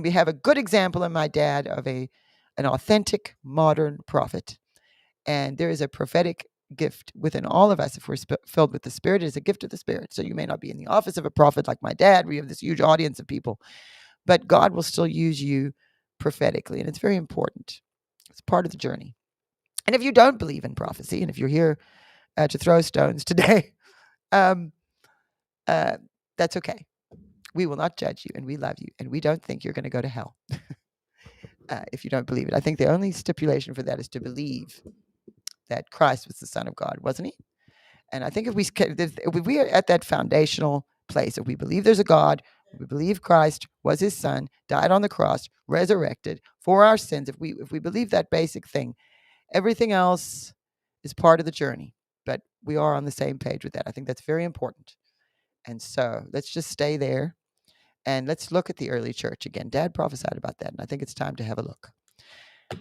we have a good example in my dad of an authentic modern prophet. And there is a prophetic gift within all of us if we're filled with the Spirit. It is a gift of the Spirit. So you may not be in the office of a prophet like my dad. We have this huge audience of people, but God will still use you prophetically. And it's very important. It's part of the journey. And if you don't believe in prophecy, and if you're here to throw stones today, that's okay. We will not judge you, and we love you, and we don't think you're going to go to hell if you don't believe it. I think the only stipulation for that is to believe that Christ was the Son of God, wasn't he? And I think if we are at that foundational place, if we believe there's a God, we believe Christ was his son, died on the cross, resurrected for our sins, if we believe that basic thing, everything else is part of the journey. But we are on the same page with that. I think that's very important. And so let's just stay there. And let's look at the early church again. Dad prophesied about that, and I think it's time to have a look.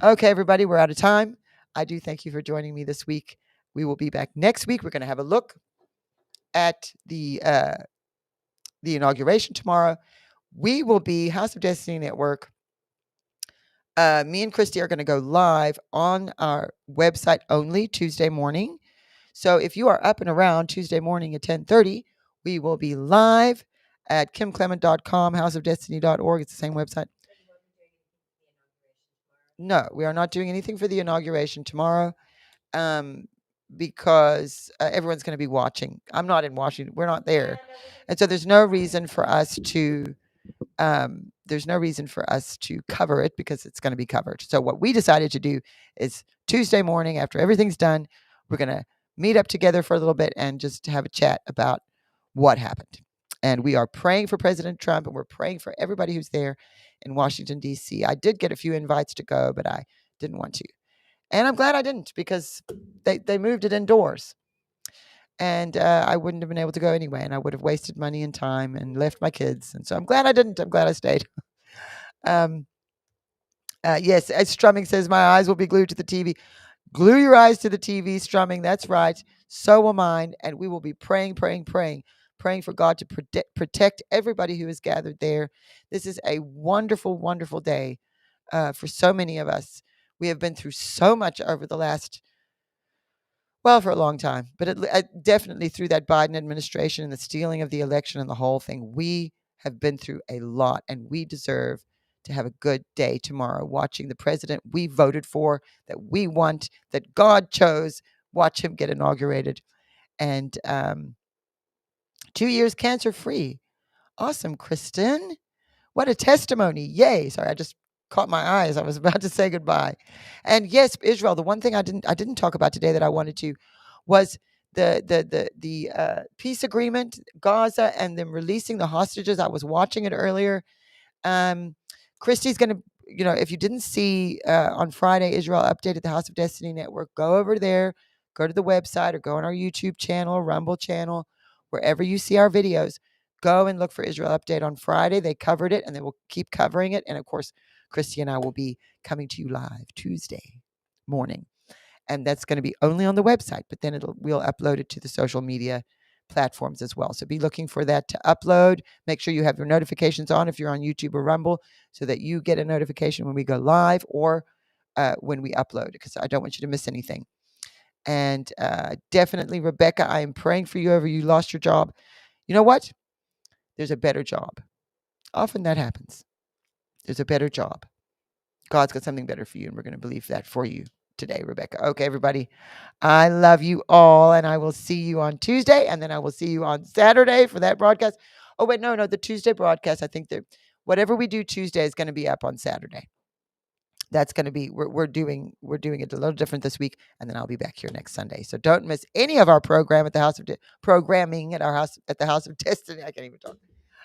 Okay, everybody, we're out of time. I do thank you for joining me this week. We will be back next week. We're going to have a look at the inauguration tomorrow. We will be House of Destiny Network. Me and Christy are going to go live on our website only Tuesday morning. So if you are up and around Tuesday morning at 10:30, we will be live at kimclement.com, houseofdestiny.org. It's the same website. No, we are not doing anything for the inauguration tomorrow because everyone's going to be watching. I'm not in Washington. We're not there. And so there's no reason for us to cover it because it's going to be covered. So what we decided to do is Tuesday morning after everything's done, we're going to meet up together for a little bit and just have a chat about what happened. And we are praying for President Trump, and we're praying for everybody who's there in Washington, D.C. I did get a few invites to go, but I didn't want to. And I'm glad I didn't because they moved it indoors. And I wouldn't have been able to go anyway, and I would have wasted money and time and left my kids. And so I'm glad I didn't. I'm glad I stayed. Yes, as Strumming says, my eyes will be glued to the TV. Glue your eyes to the TV, Strumming. That's right. So will mine. And we will be praying for God to protect everybody who is gathered there. This is a wonderful, wonderful day for so many of us. We have been through so much over the last, for a long time, but definitely through that Biden administration and the stealing of the election and the whole thing. We have been through a lot, and we deserve to have a good day tomorrow watching the president we voted for, that we want, that God chose. Watch him get inaugurated. And 2 years cancer-free. Awesome, Kristen. What a testimony. Yay. Sorry, I just caught my eyes. I was about to say goodbye. And yes, Israel, the one thing I didn't talk about today that I wanted to was the peace agreement, Gaza, and them releasing the hostages. I was watching it earlier. Christy's going to, if you didn't see on Friday, Israel updated the House of Destiny Network, go over there, go to the website or go on our YouTube channel, Rumble channel, wherever you see our videos, go and look for Israel Update on Friday. They covered it and they will keep covering it. And of course, Christy and I will be coming to you live Tuesday morning. And that's going to be only on the website, but then we'll upload it to the social media platforms as well. So be looking for that to upload. Make sure you have your notifications on if you're on YouTube or Rumble so that you get a notification when we go live or when we upload, because I don't want you to miss anything. And definitely, Rebecca, I am praying for you over you lost your job. You know what? There's a better job. Often that happens. There's a better job. God's got something better for you, and we're going to believe that for you today, Rebecca. Okay, everybody. I love you all, and I will see you on Tuesday, and then I will see you on Saturday for that broadcast. Oh, wait, no, the Tuesday broadcast, I think whatever we do Tuesday is going to be up on Saturday. That's going to be, we're doing it a little different this week, and then I'll be back here next Sunday. So don't miss any of our program at the House of programming at the House of Destiny. I can't even talk.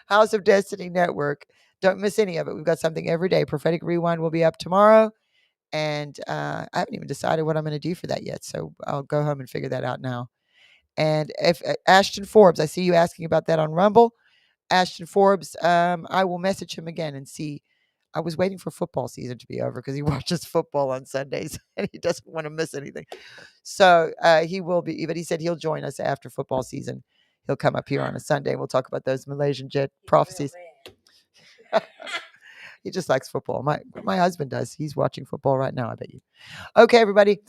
House of Destiny Network. Don't miss any of it. We've got something every day. Prophetic Rewind will be up tomorrow, And I haven't even decided what I'm going to do for that yet. So I'll go home and figure that out now. And if Ashton Forbes, I see you asking about that on Rumble. Ashton Forbes, I will message him again and see. I was waiting for football season to be over because he watches football on Sundays and he doesn't want to miss anything. So he will be, but he said he'll join us after football season. He'll come up here on a Sunday. We'll talk about those Malaysian jet prophecies. He just likes football. My husband does. He's watching football right now, I bet you. Okay, everybody.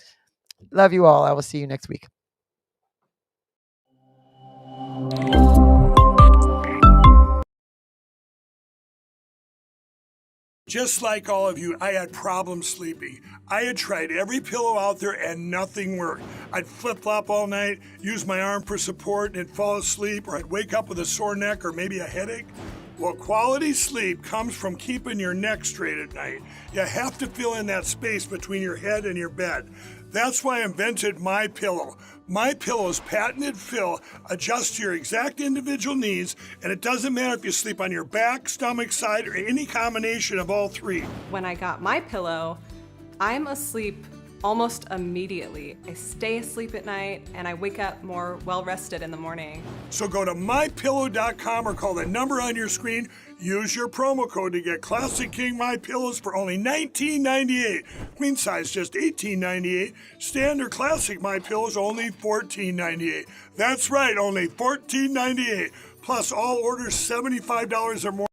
Love you all. I will see you next week. Just like all of you, I had problems sleeping. I had tried every pillow out there and nothing worked. I'd flip-flop all night, use my arm for support, and fall asleep, or I'd wake up with a sore neck or maybe a headache. Well, quality sleep comes from keeping your neck straight at night. You have to fill in that space between your head and your bed. That's why I invented MyPillow. MyPillow's patented fill adjusts to your exact individual needs, and it doesn't matter if you sleep on your back, stomach, side, or any combination of all three. When I got MyPillow, I'm asleep almost immediately. I stay asleep at night and I wake up more well-rested in the morning. So go to MyPillow.com or call the number on your screen. Use your promo code to get Classic King MyPillows for only $19.98. Queen size just $18.98. Standard Classic MyPillows only $14.98. That's right, only $14.98. Plus all orders $75 or more.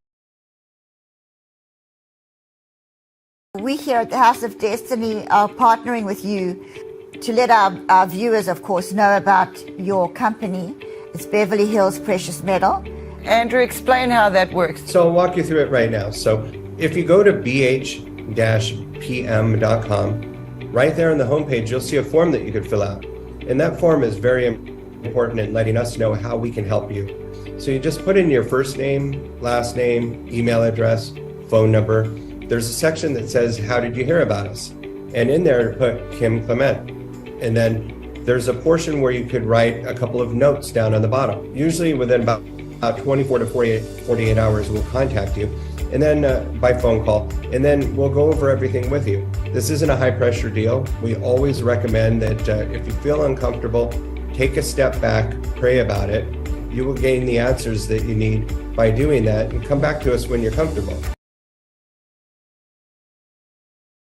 We here at the House of Destiny are partnering with you to let our viewers, of course, know about your company. It's Beverly Hills Precious Metal. Andrew, explain how that works. So I'll walk you through it right now. So if you go to bh-pm.com, right there on the homepage, you'll see a form that you could fill out. And that form is very important in letting us know how we can help you. So you just put in your first name, last name, email address, phone number. There's a section that says, how did you hear about us? And in there, put Kim Clement. And then there's a portion where you could write a couple of notes down on the bottom. Usually within about 24 to 48 hours, we'll contact you. And then by phone call, and then we'll go over everything with you. This isn't a high pressure deal. We always recommend that if you feel uncomfortable, take a step back, pray about it. You will gain the answers that you need by doing that, and come back to us when you're comfortable.